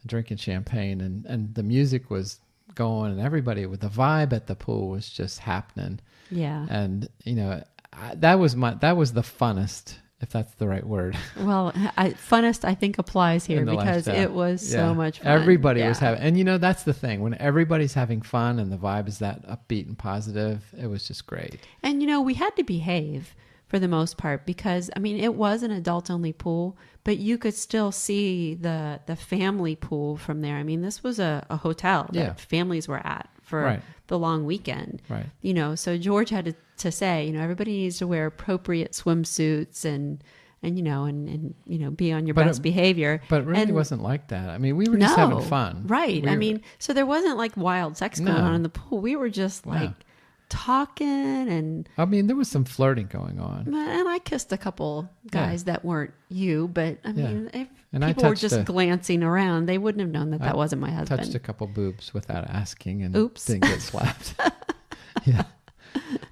drinking champagne, and the music was going, and everybody with the vibe at the pool was just happening. Yeah. And, that was the funnest, if that's the right word. Well, funnest I think applies here because it was so much fun. Everybody was having, and that's the thing. When everybody's having fun and the vibe is that upbeat and positive, it was just great. And, we had to behave for the most part because, it was an adult-only pool, but you could still see the family pool from there. This was a hotel that families were at for the long weekend. Right. So George had to say, everybody needs to wear appropriate swimsuits and be on your best behavior. But it really wasn't like that. We were just having fun. Right. So there wasn't like wild sex going on in the pool. We were just talking and... there was some flirting going on. And I kissed a couple guys that weren't you, but if and people were just glancing around, they wouldn't have known that wasn't my husband. Touched a couple boobs without asking and Oops. didn't get slapped. Yeah.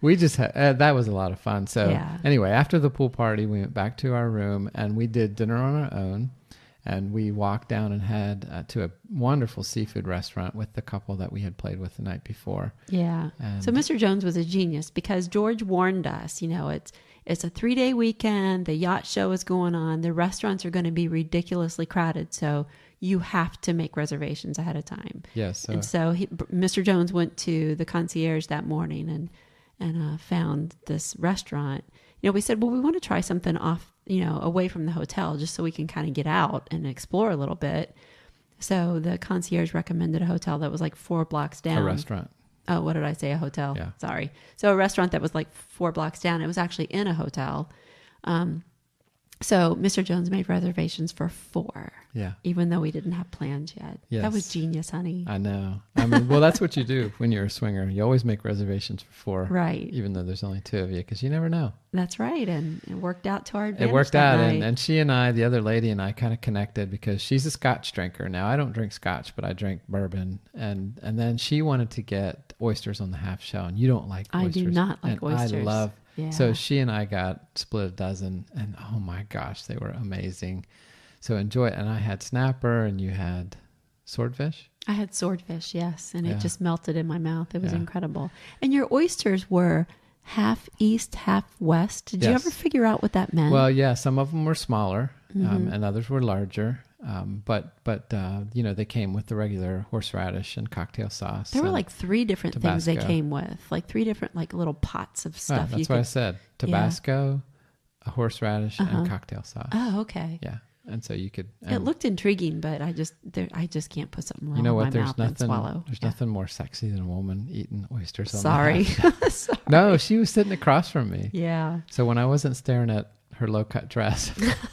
We just had, that was a lot of fun. So anyway, after the pool party, we went back to our room and we did dinner on our own. And we walked down and had to a wonderful seafood restaurant with the couple that we had played with the night before. Yeah. So Mr. Jones was a genius because George warned us, it's a 3-day weekend. The yacht show is going on. The restaurants are going to be ridiculously crowded. So you have to make reservations ahead of time. Yes. And so Mr. Jones went to the concierge that morning and found this restaurant. We said, well, we want to try something off, away from the hotel just so we can kind of get out and explore a little bit. So the concierge recommended a hotel that was like 4 blocks down. A restaurant. Oh, what did I say? A hotel. Yeah. Sorry. So a restaurant that was like 4 blocks down. It was actually in a hotel. So Mr. Jones made reservations for 4. Yeah. Even though we didn't have plans yet. Yes. That was genius, honey. I know. Well, that's what you do when you're a swinger. You always make reservations for 4. Right. Even though there's only 2 of you, because you never know. That's right. And it worked out to our advantage. It worked out. And she and I, the other lady and I, kind of connected because she's a Scotch drinker. Now, I don't drink Scotch, but I drink bourbon. And then she wanted to get oysters on the half shell. And you don't like oysters. I do not like oysters. I love. Yeah. So she and I got split a dozen. And oh my gosh, they were amazing. So enjoy it. And I had snapper and you had swordfish? I had swordfish, yes. And it just melted in my mouth. It was incredible. And your oysters were half east, half west. Did you ever figure out what that meant? Well, yeah, some of them were smaller and others were larger. But they came with the regular horseradish and cocktail sauce. There were like 3 different things they came with. Like 3 different little pots of stuff. That's what I said. Tabasco, a horseradish, and cocktail sauce. Oh, okay. Yeah. And so you could... it looked intriguing, but I just can't put something wrong in my mouth and swallow. There's nothing more sexy than a woman eating oysters on Sorry. Sorry. No, she was sitting across from me. Yeah. So when I wasn't staring at her low-cut dress,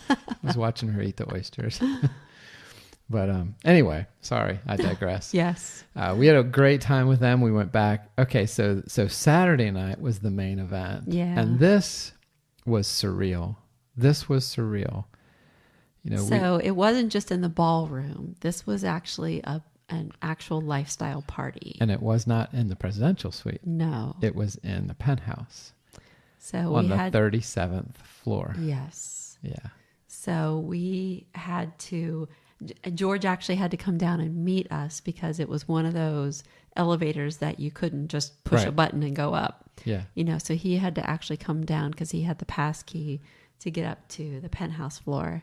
I was watching her eat the oysters. But anyway, sorry, I digress. Yes. We had a great time with them. We went back. Okay, so Saturday night was the main event. Yeah. And this was surreal. This was surreal. You know, So it wasn't just in the ballroom. This was actually an actual lifestyle party. and it was not in the presidential suite. No. It was in the penthouse So on we the had 37th floor. Yes. Yeah. So we had to, George actually had to come down and meet us because it was one of those elevators that you couldn't just push a Right. button and go up. Yeah. You know, so he had to actually come down because he had the pass key to get up to the penthouse floor.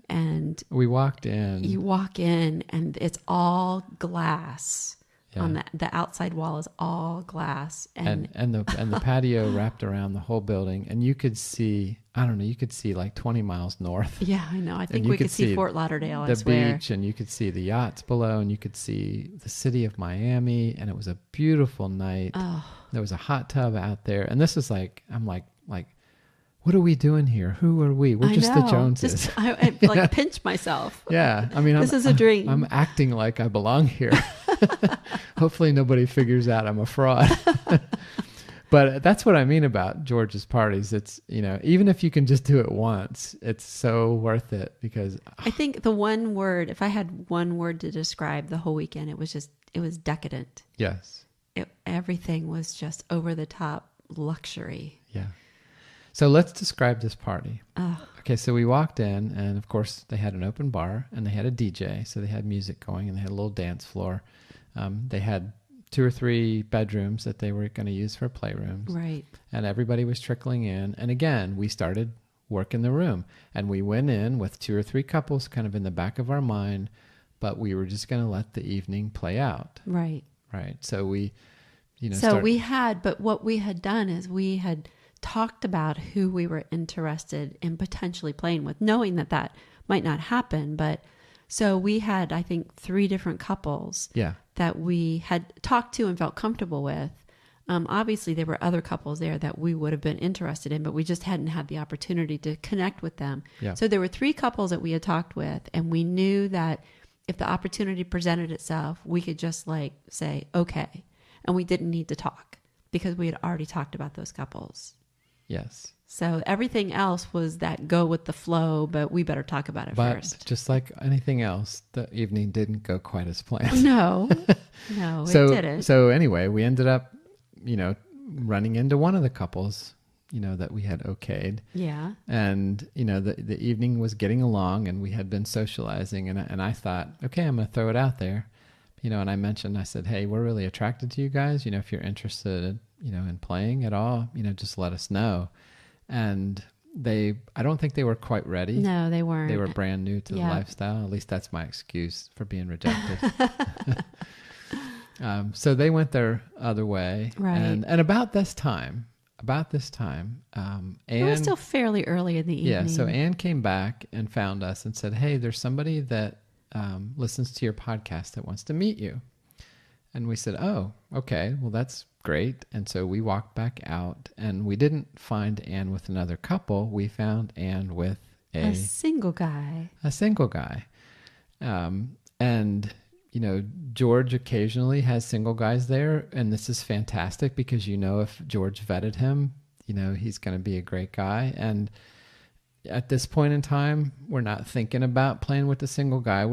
And We walked in. you walk in and it's all glass. Yeah. On the outside wall is all glass. and the patio wrapped around the whole building, and you could see, I don't know, you could see like 20 miles north. Yeah, I know. I think you we could could see see Fort Lauderdale, I The swear. beach, and you could see the yachts below, and you could see the city of Miami, and it was a beautiful night. Oh, There was a hot tub out there, and this is like, I'm like, what are we doing here? Who are we? We're I just the know. Joneses. I like pinch myself. Yeah, I mean, This is a dream. I'm acting like I belong here. Hopefully nobody figures out I'm a fraud. But that's what I mean about George's parties. It's, you know, even if you can just do it once, it's so worth it because I think the one word, if I had one word to describe the whole weekend, it was decadent. yes. Everything was just over the top luxury. Yeah. So let's describe this party. Oh, Okay, so we walked in, and of course they had an open bar, and they had a DJ, so they had music going, and they had a little dance floor. They had 2 or 3 bedrooms that they were going to use for playrooms, right. and everybody was trickling in. And again, we started working the room, and we went in with 2 or 3 couples kind of in the back of our mind, but we were just going to let the evening play out, Right. right? So we, you know, but what we had done is we had talked about who we were interested in potentially playing with, knowing that might not happen. But so we had, I think, 3 different couples yeah, that we had talked to and felt comfortable with. Obviously, there were other couples there that we would have been interested in, but we just hadn't had the opportunity to connect with them. Yeah. So there were 3 couples that we had talked with, and we knew that if the opportunity presented itself, we could just like say, okay. And we didn't need to talk because we had already talked about those couples. yes. So everything else was that go with the flow, but we better talk about it But first. just like anything else, the evening didn't go quite as planned. No, it didn't. So anyway, we ended up, you know, running into one of the couples, you know, that we had okayed. Yeah. And, you know, the evening was getting along, and we had been socializing, and I thought, okay, I'm going to throw it out there. You know, and I said, hey, we're really attracted to you guys. You know, if you're interested, you know, in playing at all, you know, just let us know. And I don't think they were quite ready. No, they weren't. They were brand new to the Yeah. lifestyle. At least that's my excuse for being rejected. So they went their other way. Right. And about this time, It was Anne, still fairly early in the evening. yeah, so Anne came back and found us and said, hey, there's somebody that listens to your podcast that wants to meet you. And we said, oh, okay, well, that's great. And so we walked back out, and we didn't find Anne with another couple. We found Anne with a single guy. a single guy. And, you know, George occasionally has single guys there, and this is fantastic because, you know, if George vetted him, you know, he's going to be a great guy. And at this point in time, we're not thinking about playing with a single guy.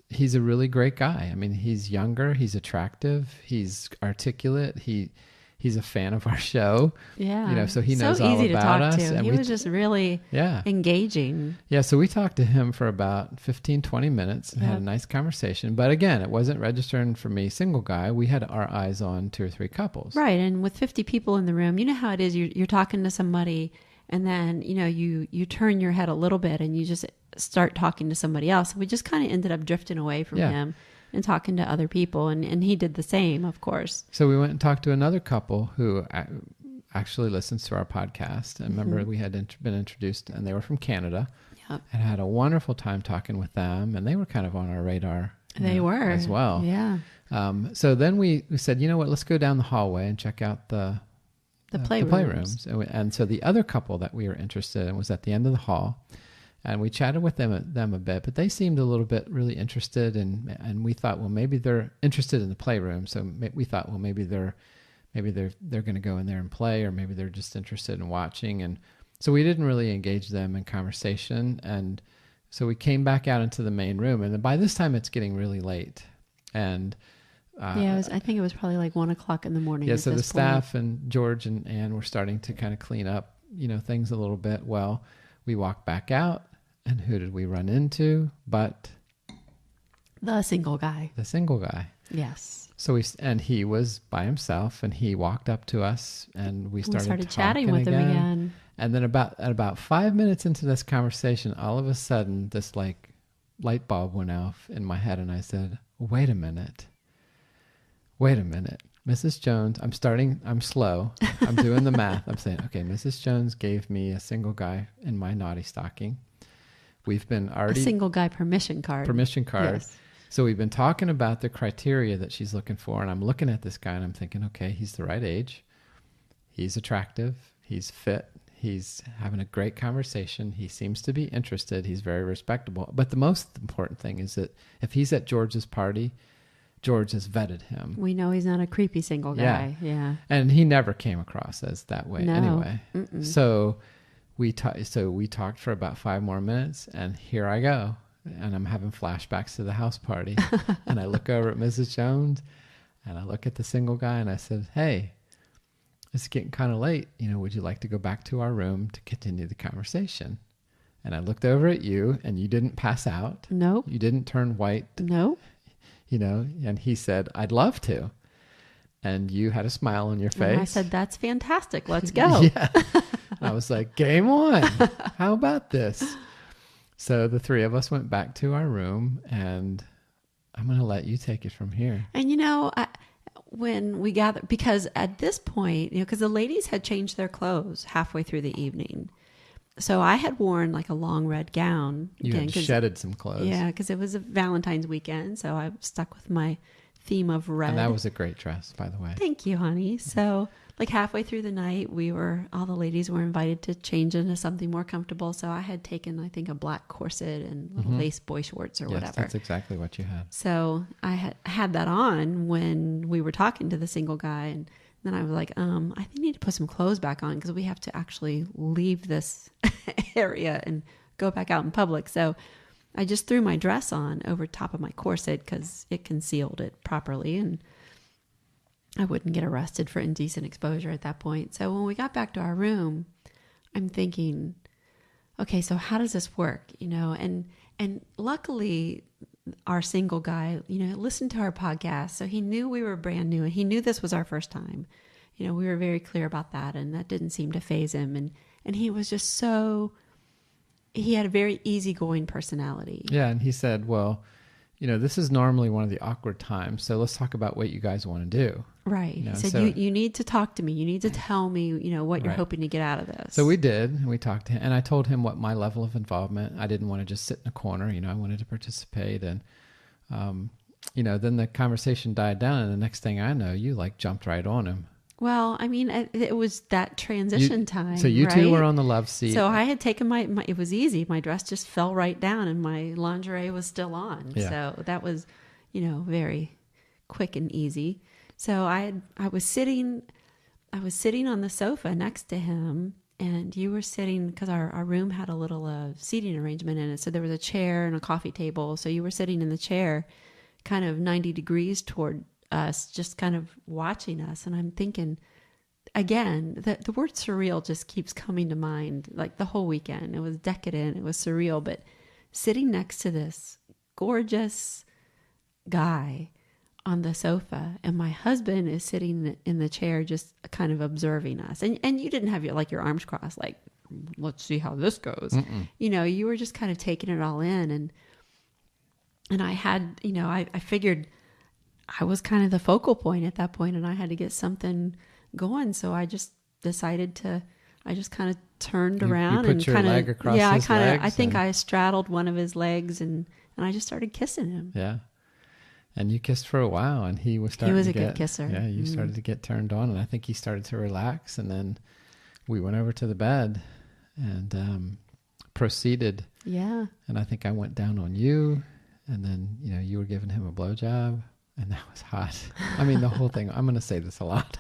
He's a really great guy. I mean, he's younger, he's attractive, he's articulate, he's a fan of our show. Yeah. You know, so he knows so all easy about to talk us. to. And He was just really yeah. engaging. Yeah, so we talked to him for about 15, 20 minutes and had a nice conversation. But again, it wasn't registering for me, single guy. We had our eyes on 2 or 3 couples. Right. And with 50 people in the room, you know how it is. You're talking to somebody, and then, you know, you turn your head a little bit and you just start talking to somebody else. We just kind of ended up drifting away from him and talking to other people. And he did the same, of course. So we went and talked to another couple who actually listens to our podcast. And remember, we had been introduced, and they were from Canada. Yep. And had a wonderful time talking with them. And they were kind of on our radar. They were. As well. Yeah. So then we said, you know what, let's go down the hallway and check out the playrooms. playrooms. And so the other couple that we were interested in was at the end of the hall. And we chatted with them a bit, but they seemed a little bit really interested, and we thought, well, maybe they're interested in the playroom. So we thought, well, maybe they're going to go in there and play, or maybe they're just interested in watching. And so we didn't really engage them in conversation. And so we came back out into the main room, and by this time it's getting really late. And I think it was probably like 1 o'clock in the morning. Yeah, at so the this staff point. and George and Ann were starting to kind of clean up, things a little bit. Well, we walked back out, and who did we run into but The single guy. the single guy? Yes. So he was by himself, and he walked up to us, and we started chatting with him again. And then about 5 minutes into this conversation, all of a sudden, this like light bulb went off in my head, and I said, wait a minute, Mrs. Jones, I'm slow. I'm doing the math. I'm saying, okay, Mrs. Jones gave me a single guy in my naughty stocking. We've been already... A single guy permission card. Yes. So we've been talking about the criteria that she's looking for, and I'm looking at this guy, and I'm thinking, okay, he's the right age. He's attractive. He's fit. He's having a great conversation. He seems to be interested. He's very respectable. But the most important thing is that if he's at George's party, George has vetted him. We know he's not a creepy single guy. Yeah. And he never came across as that way anyway. Mm-mm. So we talked for about 5 more minutes, and here I go. And I'm having flashbacks to the house party. And I look over at Mrs. Jones, and I look at the single guy, and I said, hey, it's getting kind of late. Would you like to go back to our room to continue the conversation? And I looked over at you, and you didn't pass out. Nope. You didn't turn white. Nope. And he said, I'd love to. And you had a smile on your face. And I said, that's fantastic. Let's go. Yeah. I was like, game on. How about this? So the 3 of us went back to our room, and I'm going to let you take it from here. And when we gathered, because at this point, because the ladies had changed their clothes halfway through the evening. So I had worn like a long red gown. You had shedded some clothes. Yeah, because it was a Valentine's weekend. So I stuck with my theme of red. And that was a great dress, by the way. Thank you, honey. So like halfway through the night, all the ladies were invited to change into something more comfortable. So I had taken, I think, a black corset and little lace boy shorts or whatever. That's exactly what you had. So I had that on when we were talking to the single guy, and then I was like, I need to put some clothes back on because we have to actually leave this area and go back out in public. So I just threw my dress on over top of my corset because it concealed it properly, and I wouldn't get arrested for indecent exposure at that point. So when we got back to our room, I'm thinking, okay, so how does this work? And luckily our single guy, listened to our podcast. So he knew we were brand new, and he knew this was our first time. We were very clear about that, and that didn't seem to faze him. And he was just he had a very easygoing personality. Yeah. And he said, well, this is normally one of the awkward times. So let's talk about what you guys want to do. Right. He said, you need to talk to me. You need to tell me, what you're hoping to get out of this. So we did. And we talked to him. And I told him what my level of involvement. I didn't want to just sit in a corner. I wanted to participate. And, then the conversation died down. And the next thing I know, you jumped right on him. Well, I mean, it was that transition time. So you two were on the love seat. So I had taken my, it was easy. My dress just fell right down, and my lingerie was still on. Yeah. So that was, very quick and easy. So I was sitting on the sofa next to him, and you were sitting, because our room had a little seating arrangement in it. So there was a chair and a coffee table. So you were sitting in the chair kind of 90 degrees toward us, just kind of watching us. And I'm thinking, again, the word surreal just keeps coming to mind. Like the whole weekend, it was decadent, it was surreal, but sitting next to this gorgeous guy on the sofa, and my husband is sitting in the chair just kind of observing us. And you didn't have your arms crossed, like, let's see how this goes. Mm-mm. You were just kind of taking it all in. And I had, I figured I was kind of the focal point at that point, and I had to get something going. So I just decided I just kind of turned around and kind of, I think I straddled one of his legs, and I just started kissing him. Yeah. And you kissed for a while, and he was a good kisser. Yeah. You started to get turned on, and I think he started to relax, and then we went over to the bed, and, proceeded. Yeah. And I think I went down on you, and then, you were giving him a blowjob, and that was hot. I mean, the whole thing, I'm going to say this a lot.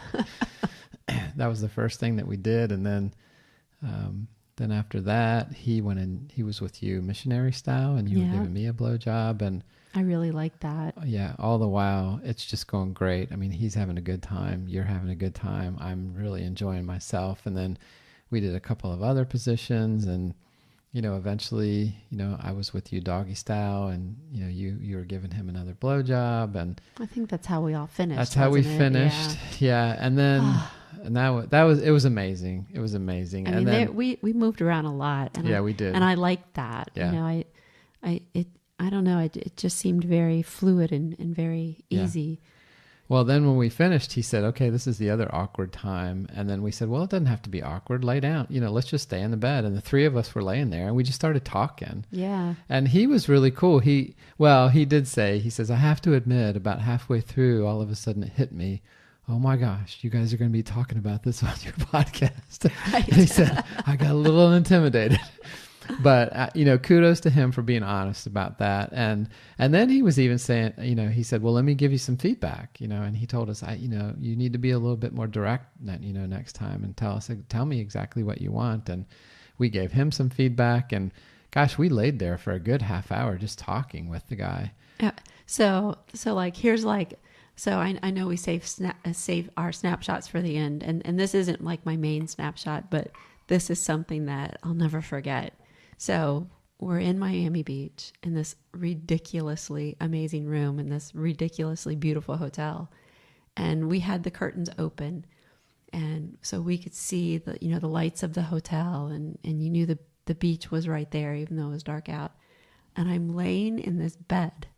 That was the first thing that we did. And then after that, he went in, he was with you missionary style, and you were giving me a blowjob. And I really like that. Yeah. All the while, it's just going great. I mean, he's having a good time. You're having a good time. I'm really enjoying myself. And then we did a couple of other positions, and, eventually, I was with you doggy style, and, you were giving him another blowjob. And I think that's how we all finished. That's how we finished. Yeah. And then, and it was amazing. It was amazing. I mean, we moved around a lot. And we did. And I liked that. Yeah. I don't know. It just seemed very fluid and very easy. Well, then when we finished, he said, okay, this is the other awkward time. And then we said, well, it doesn't have to be awkward. Lay down. Let's just stay in the bed. And the three of us were laying there, and we just started talking. Yeah. And he was really cool. He did say, he says, I have to admit, about halfway through, all of a sudden it hit me. Oh my gosh, you guys are going to be talking about this on your podcast. Right. He said, I got a little intimidated. But, kudos to him for being honest about that. And then he was even saying, he said, well, let me give you some feedback, and he told us, you need to be a little bit more direct, next time, and tell me exactly what you want. And we gave him some feedback, and gosh, we laid there for a good half hour just talking with the guy. Yeah. So I know we save our snapshots for the end, and this isn't like my main snapshot, but this is something that I'll never forget. So we're in Miami Beach in this ridiculously amazing room in this ridiculously beautiful hotel. And we had the curtains open. And so we could see the lights of the hotel, and you knew the beach was right there, even though it was dark out. And I'm laying in this bed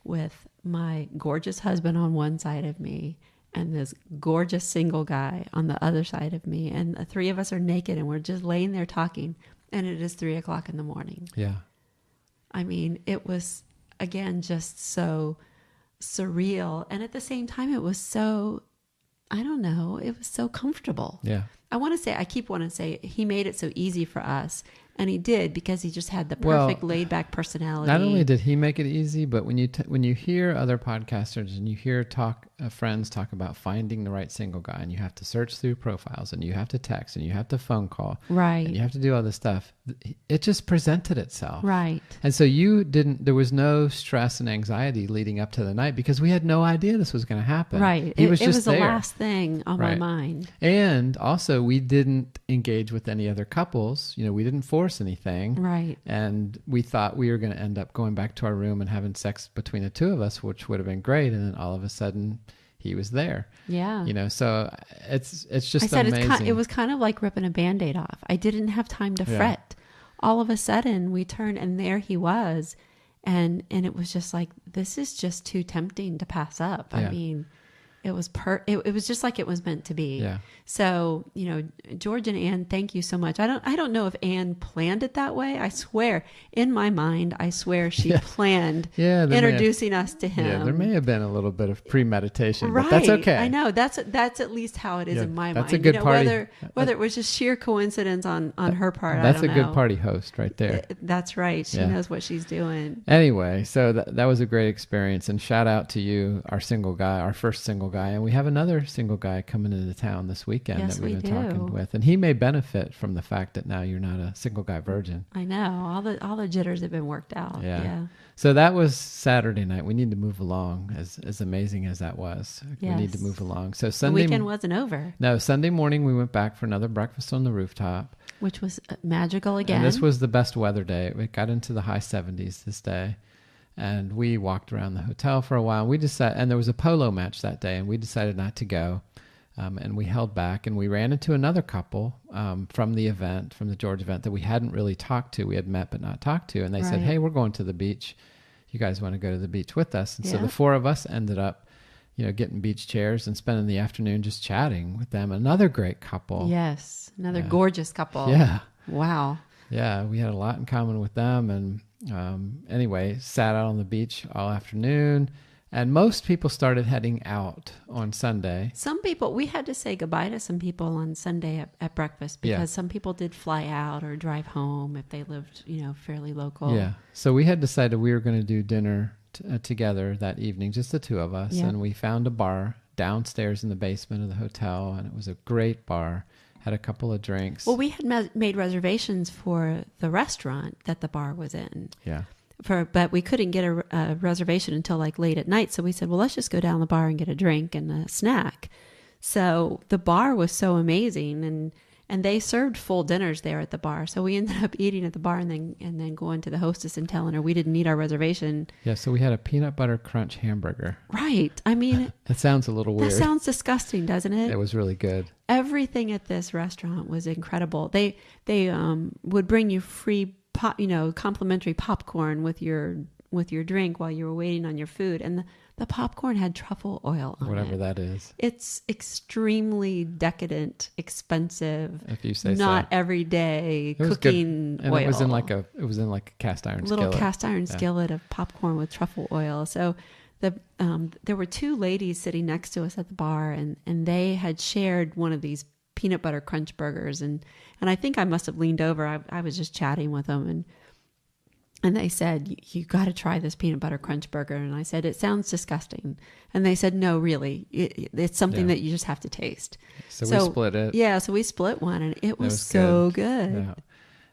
with my gorgeous husband on one side of me and this gorgeous single guy on the other side of me. And the three of us are naked, and we're just laying there talking. And it is 3:00 in the morning. Yeah. I mean, it was, again, just so surreal. And at the same time, it was so, I don't know, it was so comfortable. Yeah. I keep wanting to say he made it so easy for us. And he did, because he just had the perfect laid back personality. Not only did he make it easy, but when you hear other podcasters and you hear friends talk about finding the right single guy, and you have to search through profiles, and you have to text, and you have to phone call, right, and you have to do all this stuff, it just presented itself. Right. And so there was no stress and anxiety leading up to the night, because we had no idea this was going to happen. Right. It was the last thing on my mind. And also, we didn't engage with any other couples. We didn't force anything. Right. And we thought we were going to end up going back to our room and having sex between the two of us, which would have been great. And then all of a sudden he was there. Yeah. So it's just amazing. It was kind of like ripping a Band-Aid off. I didn't have time to fret. All of a sudden we turned, and there he was. And it was just like, this is just too tempting to pass up. Yeah. I mean, it was it was just like it was meant to be. Yeah. So, George and Ann, thank you so much. I don't know if Ann planned it that way. I swear, in my mind, she planned introducing us to him. Yeah, there may have been a little bit of premeditation, right. But that's okay. I know. That's at least how it is in my mind. That's a good party. Whether it was just sheer coincidence on her part, that's I don't know. That's a good party host right there. That's right. She knows what she's doing. Anyway, so that was a great experience, and shout out to you, our first single guy, and we have another single guy coming into town this weekend that we've been talking with, and he may benefit from the fact that now you're not a single guy virgin. I know, all the jitters have been worked out. Yeah. So that was Saturday night. We need to move along. As amazing as that was, we need to move along. So Sunday, the weekend wasn't over. No, Sunday morning we went back for another breakfast on the rooftop, which was magical again. And this was the best weather day. It got into the high 70s this day. And we walked around the hotel for a while. And there was a polo match that day, and we decided not to go. And we held back, and we ran into another couple from the George event that we hadn't really talked to. We had met but not talked to. And they said, hey, we're going to the beach. You guys want to go to the beach with us? And so the four of us ended up, getting beach chairs and spending the afternoon just chatting with them. Another great couple. Yes, another gorgeous couple. Yeah. Wow. Yeah, we had a lot in common with them. And anyway, sat out on the beach all afternoon. And most people started heading out on Sunday. Some people, we had to say goodbye to some people on Sunday at breakfast because some people did fly out or drive home if they lived, fairly local. Yeah. So we had decided we were going to do dinner together that evening, just the two of us. Yeah. And we found a bar downstairs in the basement of the hotel, and it was a great bar. Had a couple of drinks. Well, we had made reservations for the restaurant that the bar was in. Yeah. But we couldn't get a reservation until like late at night. So we said, well, let's just go down the bar and get a drink and a snack. So the bar was so amazing, and they served full dinners there at the bar. So we ended up eating at the bar and then going to the hostess and telling her we didn't need our reservation. Yeah, so we had a peanut butter crunch hamburger. Right. I mean, that sounds a little weird. That sounds disgusting, doesn't it? It was really good. Everything at this restaurant was incredible. They would bring you free complimentary popcorn with your drink while you were waiting on your food, and the popcorn had truffle oil on whatever it. That is. It's extremely decadent, expensive. If you say not so. everyday it cooking and oil. It was in like a cast iron little skillet. cast iron skillet of popcorn with truffle oil. So there were two ladies sitting next to us at the bar, and they had shared one of these peanut butter crunch burgers, and I think I must have leaned over. I was just chatting with them, and they said, you got to try this peanut butter crunch burger. And I said, it sounds disgusting. And they said, no, really, it's something that you just have to taste. So we split it. Yeah, so we split one, and it was so good. Yeah.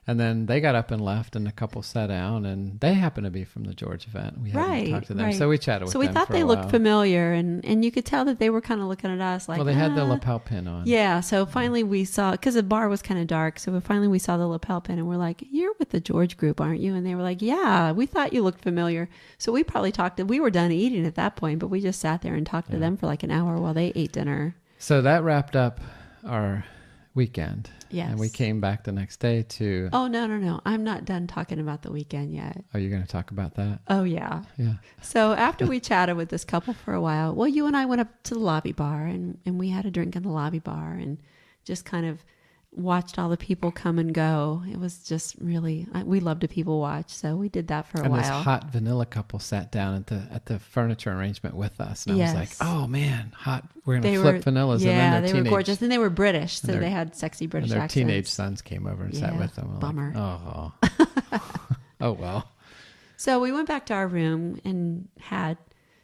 And then they got up and left, and a couple sat down, and they happened to be from the George event. We hadn't talked to them, right. So we chatted with them. So we thought they looked familiar, and you could tell that they were kind of looking at us like. Well, they had the lapel pin on. Yeah. So finally we saw, because the bar was kind of dark. So finally we saw the lapel pin, and we're like, "You're with the George group, aren't you?" And they were like, "Yeah, we thought you looked familiar." So we probably we were done eating at that point, but we just sat there and talked to them for like an hour while they ate dinner. So that wrapped up our weekend. Yes. And we came back the next day to... Oh, no. I'm not done talking about the weekend yet. Oh, you're going to talk about that? Oh, yeah. Yeah. So after we chatted with this couple for a while, well, you and I went up to the lobby bar, and we had a drink in the lobby bar and just kind of watched all the people come and go. It was just really... we love to people watch, so we did that for a while. And this hot vanilla couple sat down at the furniture arrangement with us. And I was like, oh, man, hot. We're going to flip vanillas. Yeah, and then they were gorgeous. And they were British, so they had sexy British accents. Their teenage sons came over and sat with them. Bummer. Like, oh, well. So we went back to our room and had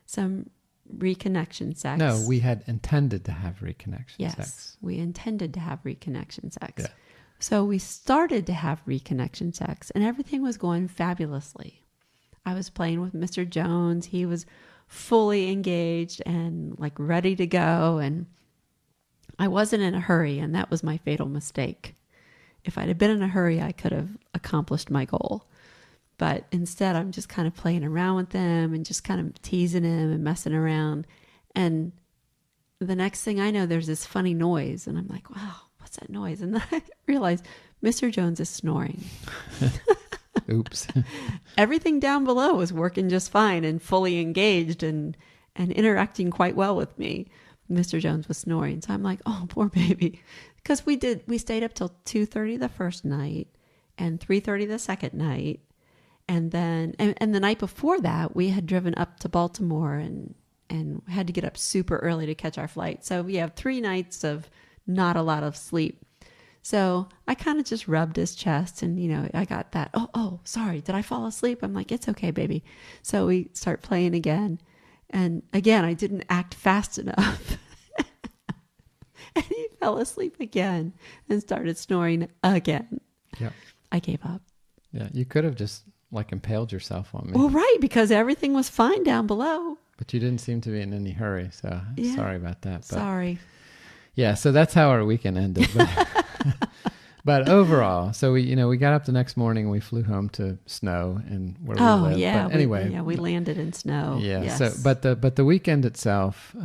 some reconnection sex. No, we had intended to have reconnection sex. Yes, we intended to have reconnection sex. Yeah. So we started to have reconnection sex, and everything was going fabulously. I was playing with Mr. Jones. He was fully engaged and like ready to go, and I wasn't in a hurry, and that was my fatal mistake. If I'd have been in a hurry, I could have accomplished my goal. But instead, I'm just kind of playing around with them and just kind of teasing him and messing around. And the next thing I know, there's this funny noise. And I'm like, wow, what's that noise? And then I realize Mr. Jones is snoring. Oops. Everything down below was working just fine and fully engaged and interacting quite well with me. Mr. Jones was snoring. So I'm like, oh, poor baby. Because we stayed up till 2:30 the first night and 3:30 the second night. And then, and the night before that, we had driven up to Baltimore and had to get up super early to catch our flight. So we have 3 nights of not a lot of sleep. So I kind of just rubbed his chest and, I got that, oh, sorry, did I fall asleep? I'm like, it's okay, baby. So we start playing again. And again, I didn't act fast enough. And he fell asleep again and started snoring again. Yep. I gave up. Yeah, you could have just impaled yourself on me. Well, right, because everything was fine down below. But you didn't seem to be in any hurry, so sorry about that. But, sorry. Yeah, so that's how our weekend ended. But, but overall, so we got up the next morning and we flew home to snow and where we lived. Yeah. But anyway, we landed in snow. Yeah. Yes. So, but the weekend itself,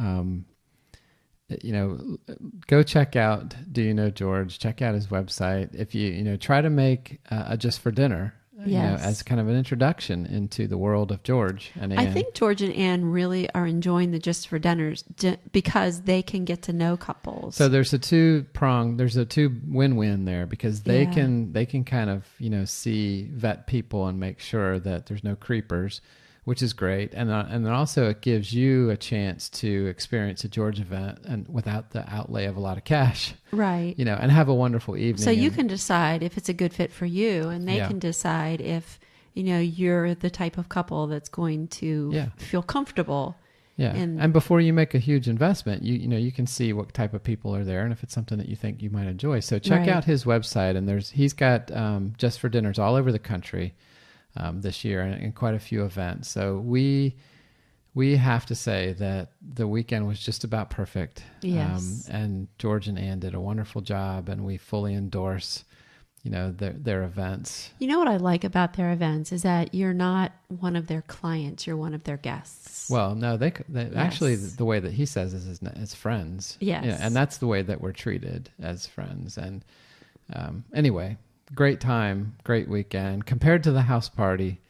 go check out Do You Know George? Check out his website. If you try to make a Just for Dinner. Yes. As kind of an introduction into the world of George and Anne. I think George and Anne really are enjoying the Just for Dinners because they can get to know couples. So there's a two win-win there because they can kind of, vet people and make sure that there's no creepers, which is great. And then also it gives you a chance to experience a George event and without the outlay of a lot of cash, Right. and have a wonderful evening. So you can decide if it's a good fit for you, and they can decide if, you're the type of couple that's going to feel comfortable. Yeah. And before you make a huge investment, you can see what type of people are there and if it's something that you think you might enjoy. So check out his website, and he's got Just for Dinners all over the country this year, and quite a few events. So we have to say that the weekend was just about perfect. Yes. And George and Ann did a wonderful job, and we fully endorse their events. You know what I like about their events is that you're not one of their clients, you're one of their guests. Well, no, they actually, the way that he says is as friends. Yes. And that's the way that we're treated, as friends. And anyway, great time, great weekend. Compared to the house party,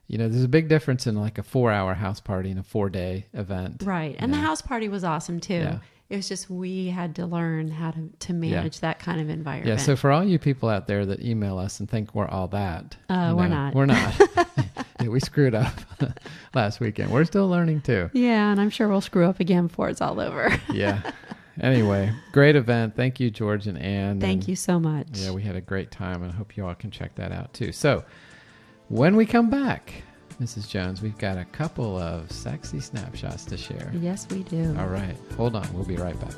there's a big difference in like a 4-hour house party and a 4-day event. Right. And the house party was awesome too. Yeah. It was just we had to learn how to manage that kind of environment. Yeah, so for all you people out there that email us and think we're all that. We're not. We're not. We screwed up last weekend. We're still learning too. Yeah, and I'm sure we'll screw up again before it's all over. Yeah. Anyway, great event. Thank you, George and Ann. Thank you so much. Yeah, we had a great time, and I hope you all can check that out too. So when we come back, Mrs. Jones, we've got a couple of sexy snapshots to share. Yes, we do. All right. Hold on. We'll be right back.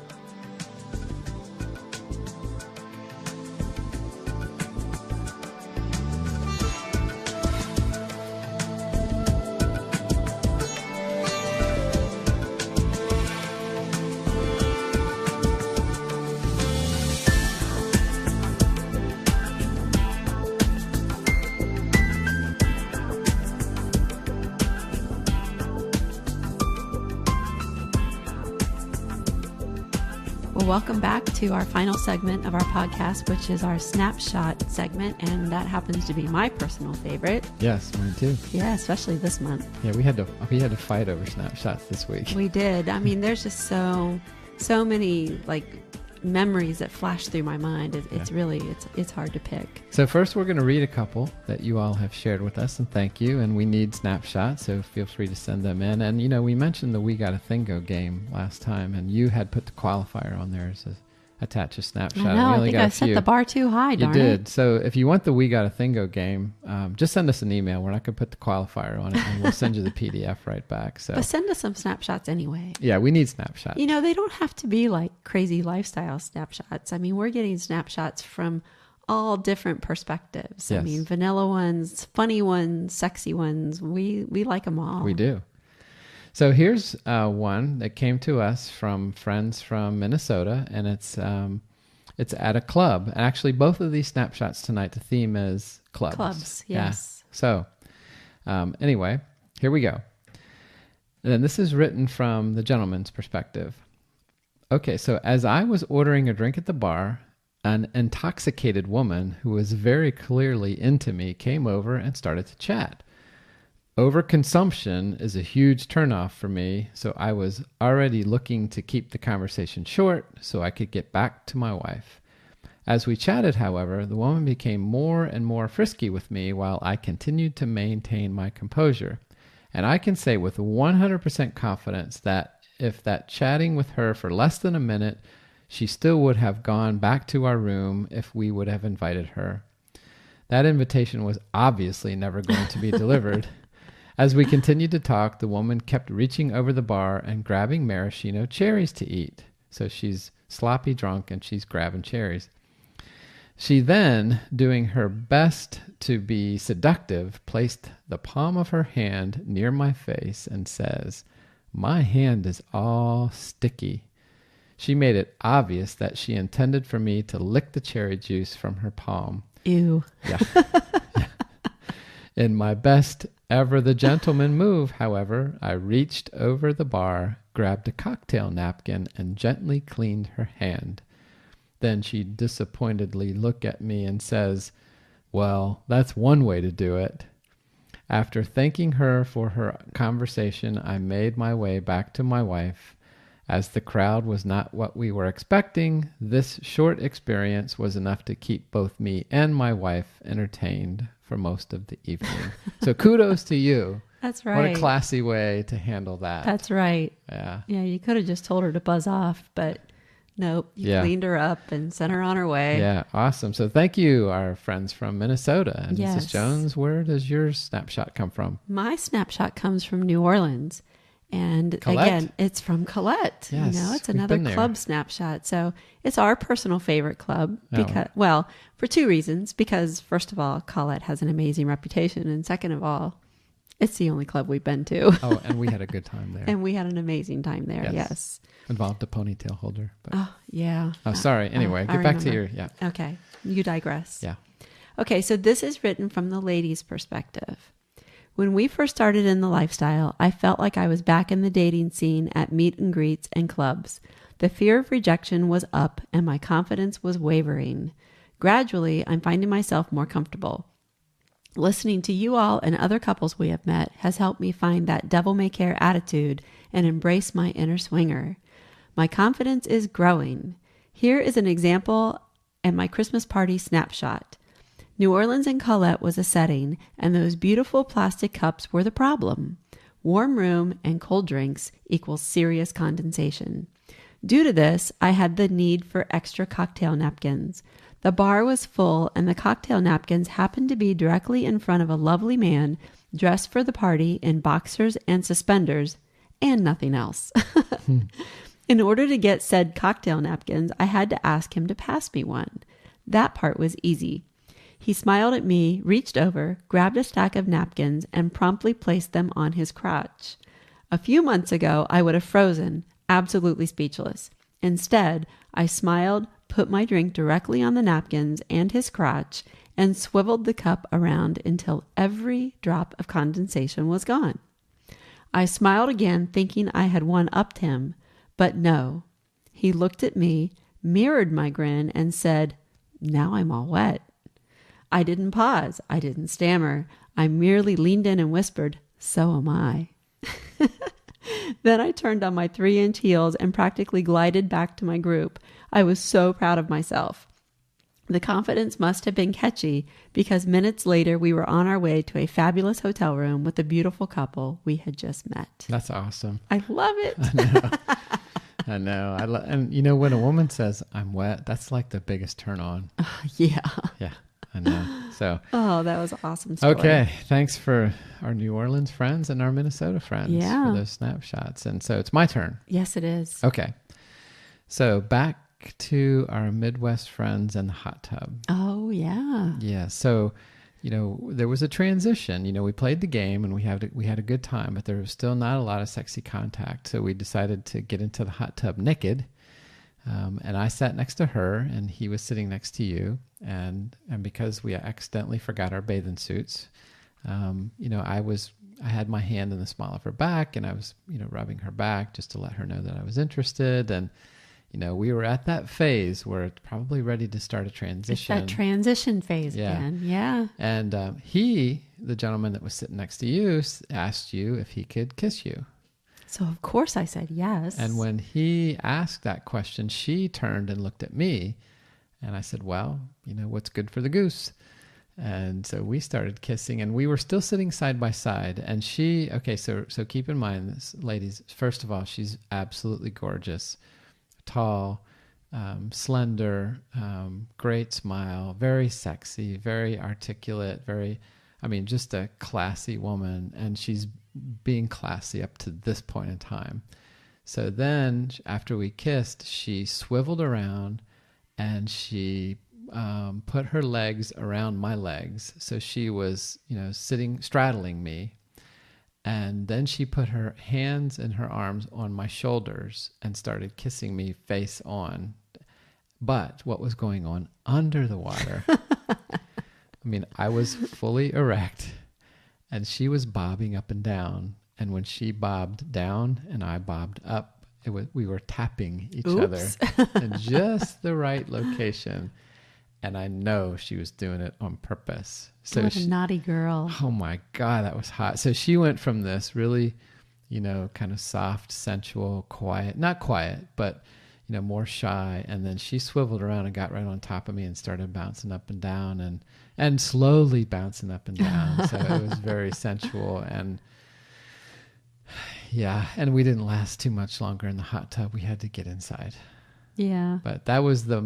Well, welcome back to our final segment of our podcast, which is our snapshot segment, and that happens to be my personal favorite. Yes, mine too. Yeah, especially this month. Yeah, we had to fight over snapshots this week. We did. I mean, there's just so many memories that flash through my mind. It's really hard to pick. So first we're going to read a couple that you all have shared with us, and thank you. And we need snapshots, so feel free to send them in. And we mentioned the We Got a Thingo game last time, and you had put the qualifier on there as attach a snapshot. I know. I think I set the bar too high. You did. So if you want the We Got a Thingo game, just send us an email. We're not going to put the qualifier on it, and we'll send you the PDF right back. So, but send us some snapshots anyway. Yeah, we need snapshots. They don't have to be like crazy lifestyle snapshots. I mean, we're getting snapshots from all different perspectives. Yes. I mean, vanilla ones, funny ones, sexy ones. We like them all. We do. So here's one that came to us from friends from Minnesota, and it's at a club. And actually, both of these snapshots tonight, the theme is clubs. Clubs, yes. Yeah. So anyway, here we go. And this is written from the gentleman's perspective. Okay, so as I was ordering a drink at the bar, an intoxicated woman who was very clearly into me came over and started to chat. Overconsumption is a huge turnoff for me, so I was already looking to keep the conversation short so I could get back to my wife. As we chatted, however, the woman became more and more frisky with me while I continued to maintain my composure. And I can say with 100% confidence that if that chatting with her for less than a minute, she still would have gone back to our room if we would have invited her. That invitation was obviously never going to be delivered. As we continued to talk, the woman kept reaching over the bar and grabbing maraschino cherries to eat. So she's sloppy drunk and she's grabbing cherries. She then, doing her best to be seductive, placed the palm of her hand near my face and says, "My hand is all sticky." She made it obvious that she intended for me to lick the cherry juice from her palm. Ew. Yeah. In my best ever the gentleman move, however, I reached over the bar, grabbed a cocktail napkin, and gently cleaned her hand. Then she disappointedly looked at me and says, "Well, that's one way to do it." After thanking her for her conversation, I made my way back to my wife. As the crowd was not what we were expecting, this short experience was enough to keep both me and my wife entertained for most of the evening. So kudos to you. That's What right. a classy way to handle that. That's right. Yeah. Yeah, you could have just told her to buzz off, but nope. You Yeah. cleaned her up and sent her on her way. Yeah, awesome. So thank you, our friends from Minnesota. And Yes. Mrs. Jones, where does your snapshot come from? My snapshot comes from New Orleans. And Colette? again, it's from Colette. Yes, It's we've another been there. club snapshot. So it's our personal favorite club Oh. because, well, for two reasons. Because first of all, Colette has an amazing reputation. And second of all, it's the only club we've been to. Oh, and we had a good time there. And we had an amazing time there. Yes. Involved a ponytail holder. But... Oh, yeah. Oh, sorry. Anyway, I get back to remember. your, Okay. You digress. Yeah. Okay. So this is written from the ladies' perspective. When we first started in the lifestyle, I felt like I was back in the dating scene at meet and greets and clubs. The fear of rejection was up and my confidence was wavering. Gradually, I'm finding myself more comfortable. Listening to you all and other couples we have met has helped me find that devil may care attitude and embrace my inner swinger. My confidence is growing. Here is an example and my Christmas party snapshot. New Orleans and Colette was a setting, and those beautiful plastic cups were the problem. Warm room and cold drinks equals serious condensation. Due to this, I had the need for extra cocktail napkins. The bar was full, and the cocktail napkins happened to be directly in front of a lovely man dressed for the party in boxers and suspenders, and nothing else. In order to get said cocktail napkins, I had to ask him to pass me one. That part was easy. He smiled at me, reached over, grabbed a stack of napkins, and promptly placed them on his crotch. A few months ago, I would have frozen, absolutely speechless. Instead, I smiled, put my drink directly on the napkins and his crotch, and swiveled the cup around until every drop of condensation was gone. I smiled again, thinking I had one-upped him, but no. He looked at me, mirrored my grin, and said, "Now I'm all wet." I didn't pause. I didn't stammer. I merely leaned in and whispered, "So am I." Then I turned on my 3-inch heels and practically glided back to my group. I was so proud of myself. The confidence must have been catchy because minutes later we were on our way to a fabulous hotel room with a beautiful couple we had just met. That's awesome. I love it. I know. And you know, when a woman says, "I'm wet," that's like the biggest turn on. Yeah. Yeah, I know. So, Oh, that was an awesome story. okay. Thanks for our New Orleans friends and our Minnesota friends Yeah. for those snapshots. And so it's my turn. Yes, it is. Okay. So back to our Midwest friends and the hot tub. Oh, yeah. Yeah. So, you know, there was a transition. You know, we played the game and we had a good time, but there was still not a lot of sexy contact. So we decided to get into the hot tub naked. And I sat next to her, and he was sitting next to you. And because we accidentally forgot our bathing suits, you know, I had my hand in the small of her back, and I was, you know, rubbing her back just to let her know that I was interested. And you know, we were at that phase where it's probably ready to start a transition. It's that transition phase again. Yeah. And the gentleman that was sitting next to you, asked you if he could kiss you. So of course I said yes. And when he asked that question, she turned and looked at me, and I said, "Well, you know, what's good for the goose?" And so we started kissing, and we were still sitting side by side. And so keep in mind this, ladies, first of all, she's absolutely gorgeous. Tall, slender, great smile, very sexy, very articulate, just a classy woman. And she's being classy up to this point in time. So then after we kissed, she swiveled around and she put her legs around my legs. So she was, you know, straddling me. And then she put her hands and her arms on my shoulders and started kissing me face on. But what was going on under the water? I mean, I was fully erect and she was bobbing up and down. And when she bobbed down and I bobbed up, we were tapping each other in just the right location. And I know she was doing it on purpose. So what a naughty girl. Oh my God, that was hot. So she went from this really, you know, kind of soft, sensual, quiet, not quiet, but, you know, more shy. And then she swiveled around and got right on top of me and started bouncing up and down and slowly bouncing up and down. So it was very sensual. And Yeah, and we didn't last too much longer in the hot tub. We had to get inside. Yeah. But that was the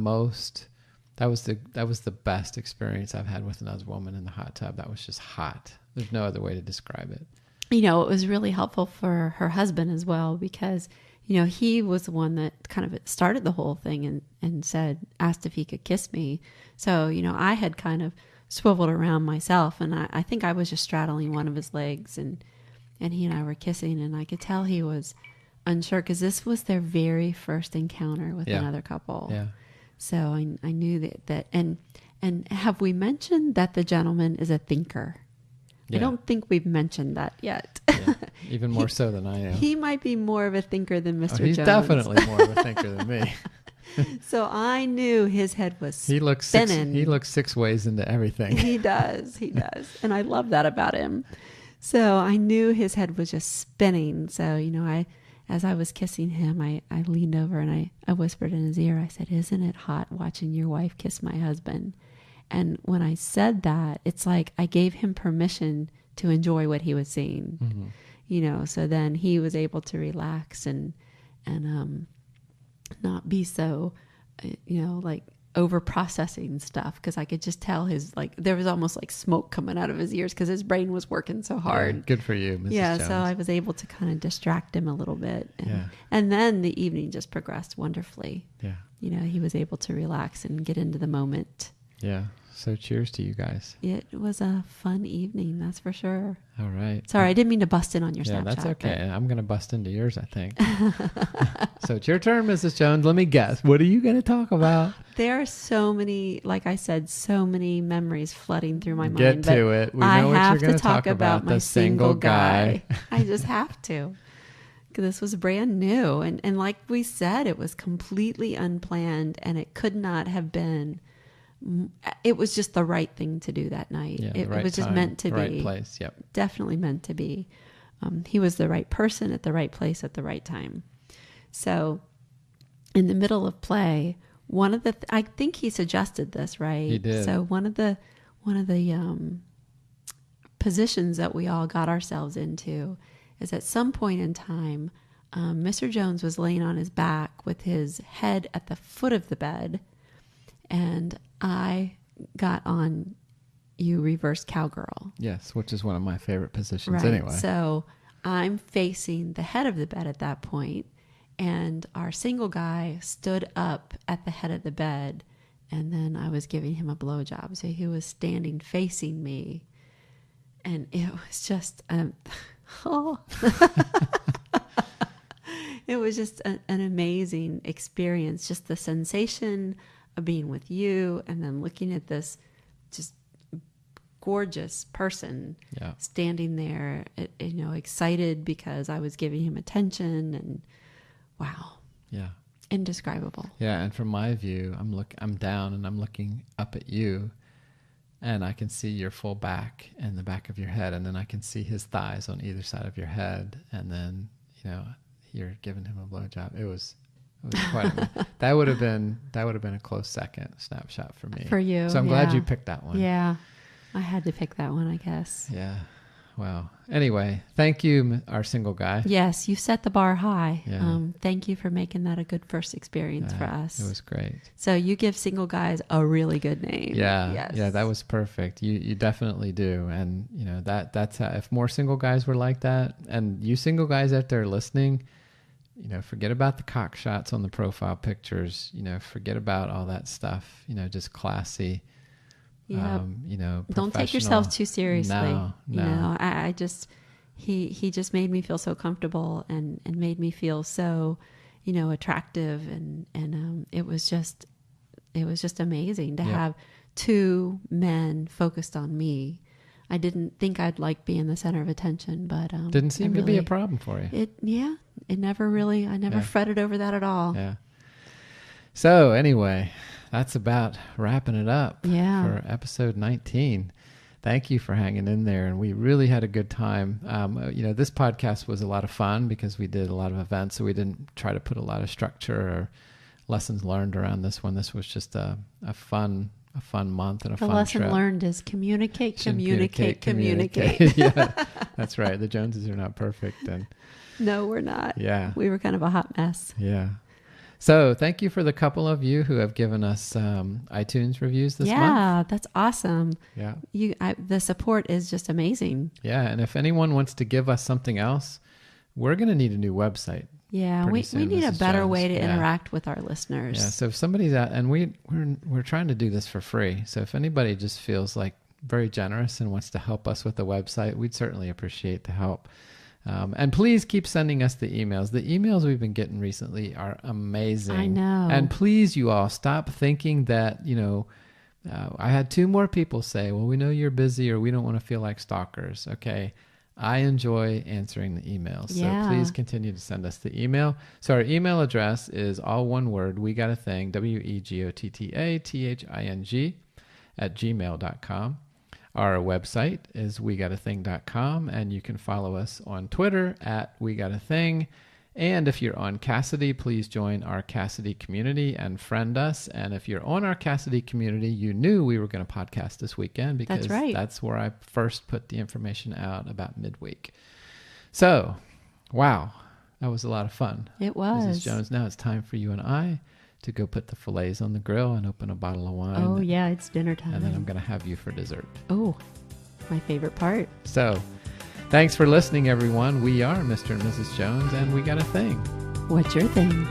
best experience I've had with another woman in the hot tub. That was just hot. There's no other way to describe it. You know, it was really helpful for her husband as well, because, you know, he was the one that kind of started the whole thing and asked if he could kiss me. So, you know, I had kind of swiveled around myself, and I think I was just straddling one of his legs, and he and I were kissing, and I could tell he was unsure because this was their very first encounter with another couple. Yeah. So I knew that and have we mentioned that the gentleman is a thinker? Yeah. I don't think we've mentioned that yet. Yeah. Even more so than I am. He might be more of a thinker than Mr. He's Jones. definitely more of a thinker than me. So I knew his head was He looks six ways into everything. He does. And I love that about him. So I knew his head was just spinning. So, you know, as I was kissing him, I leaned over and I whispered in his ear, I said, "Isn't it hot watching your wife kiss my husband?" And when I said that, it's like I gave him permission to enjoy what he was seeing, Mm-hmm. you know, so then he was able to relax and not be so, you know, like over processing stuff. Because I could just tell there was almost like smoke coming out of his ears because his brain was working so hard. Yeah, good for you, Mrs. Yeah, Jones. so I was able to kind of distract him a little bit. And then the evening just progressed wonderfully. Yeah. You know, he was able to relax and get into the moment. Yeah. So cheers to you guys. It was a fun evening, that's for sure. All right. Sorry, I didn't mean to bust in on your Snapchat. Yeah, that's okay. I'm going to bust into yours, I think. So it's your turn, Mrs. Jones. Let me guess. What are you going to talk about? There are so many, like I said, so many memories flooding through my mind. Get to it. We know what you're going to talk about. My the single guy. I just have to. Because this was brand new. And like we said, it was completely unplanned, and it could not have been. It was just the right thing to do that night. Yeah, it right was just time, meant to be. Right place, yep. Definitely meant to be. He was the right person at the right place at the right time. So in the middle of play, I think he suggested this, right? He did. So one of the positions that we all got ourselves into is at some point in time, Mr. Jones was laying on his back with his head at the foot of the bed, and I got on you reverse cowgirl. Yes, which is one of my favorite positions Right. anyway. So I'm facing the head of the bed at that point, and our single guy stood up at the head of the bed, and then I was giving him a blowjob. So he was standing facing me, and it was just it was just an amazing experience. Just the sensation of being with you and then looking at this just gorgeous person standing there, you know, excited because I was giving him attention, and wow. Yeah. Indescribable. Yeah, and from my view, I'm down and I'm looking up at you, and I can see your full back and the back of your head, and then I can see his thighs on either side of your head, and then, you know, you're giving him a blowjob. It was quite that would have been a close second snapshot for me. For you. So I'm glad you picked that one. Yeah. I had to pick that one, I guess. Yeah. Wow. Anyway, thank you, our single guy. Yes, you set the bar high. Yeah. Thank you for making that a good first experience for us. It was great. So you give single guys a really good name. Yeah. Yes. Yeah, that was perfect. You definitely do. And, you know, that's how, if more single guys were like that, and you single guys out there listening, you know, forget about the cock shots on the profile pictures, you know, forget about all that stuff, you know, just classy. Yeah. You know, don't take yourself too seriously. No. You know, I just, he just made me feel so comfortable and made me feel so, you know, attractive. And it was just amazing to have two men focused on me. I didn't think I'd like being the center of attention, but, didn't seem to be a problem for you. It never really, I never fretted over that at all. Yeah. So anyway, that's about wrapping it up for episode 19. Thank you for hanging in there. And we really had a good time. You know, this podcast was a lot of fun because we did a lot of events. So we didn't try to put a lot of structure or lessons learned around this one. This was just a fun a fun month and a The fun lesson trip. learned is communicate. Yeah, that's right. The Joneses are not perfect. And No, we're not. yeah. We were kind of a hot mess. Yeah. So thank you for the couple of you who have given us iTunes reviews this month. Yeah, that's awesome. Yeah. The support is just amazing. Yeah. And if anyone wants to give us something else, we're going to need a new website. Yeah, pretty we soon, need a Mrs. better Jones. way to Yeah. interact with our listeners. Yeah. So if somebody's out, and we're trying to do this for free. So if anybody just feels like very generous and wants to help us with the website, we'd certainly appreciate the help. And please keep sending us the emails. The emails we've been getting recently are amazing. I know. And please, you all, stop thinking that, I had 2 more people say, well, we know you're busy or we don't want to feel like stalkers. Okay. I enjoy answering the emails. Yeah. So please continue to send us the email. So our email address is all one word, we got a thing, WEGOTTATHING @gmail.com. Our website is wegotathing.com, and you can follow us on Twitter @wegotathing. And if you're on Cassidy, please join our Cassidy community and friend us. And if you're on our Cassidy community, you knew we were going to podcast this weekend because That's right. That's where I first put the information out about midweek. So, wow, that was a lot of fun. It was. Mrs. Jones, now it's time for you and I to go put the fillets on the grill and open a bottle of wine. Oh, yeah, it's dinner time. And then I'm going to have you for dessert. Oh, my favorite part. So, thanks for listening, everyone. We are Mr. and Mrs. Jones, and we got a thing. What's your thing?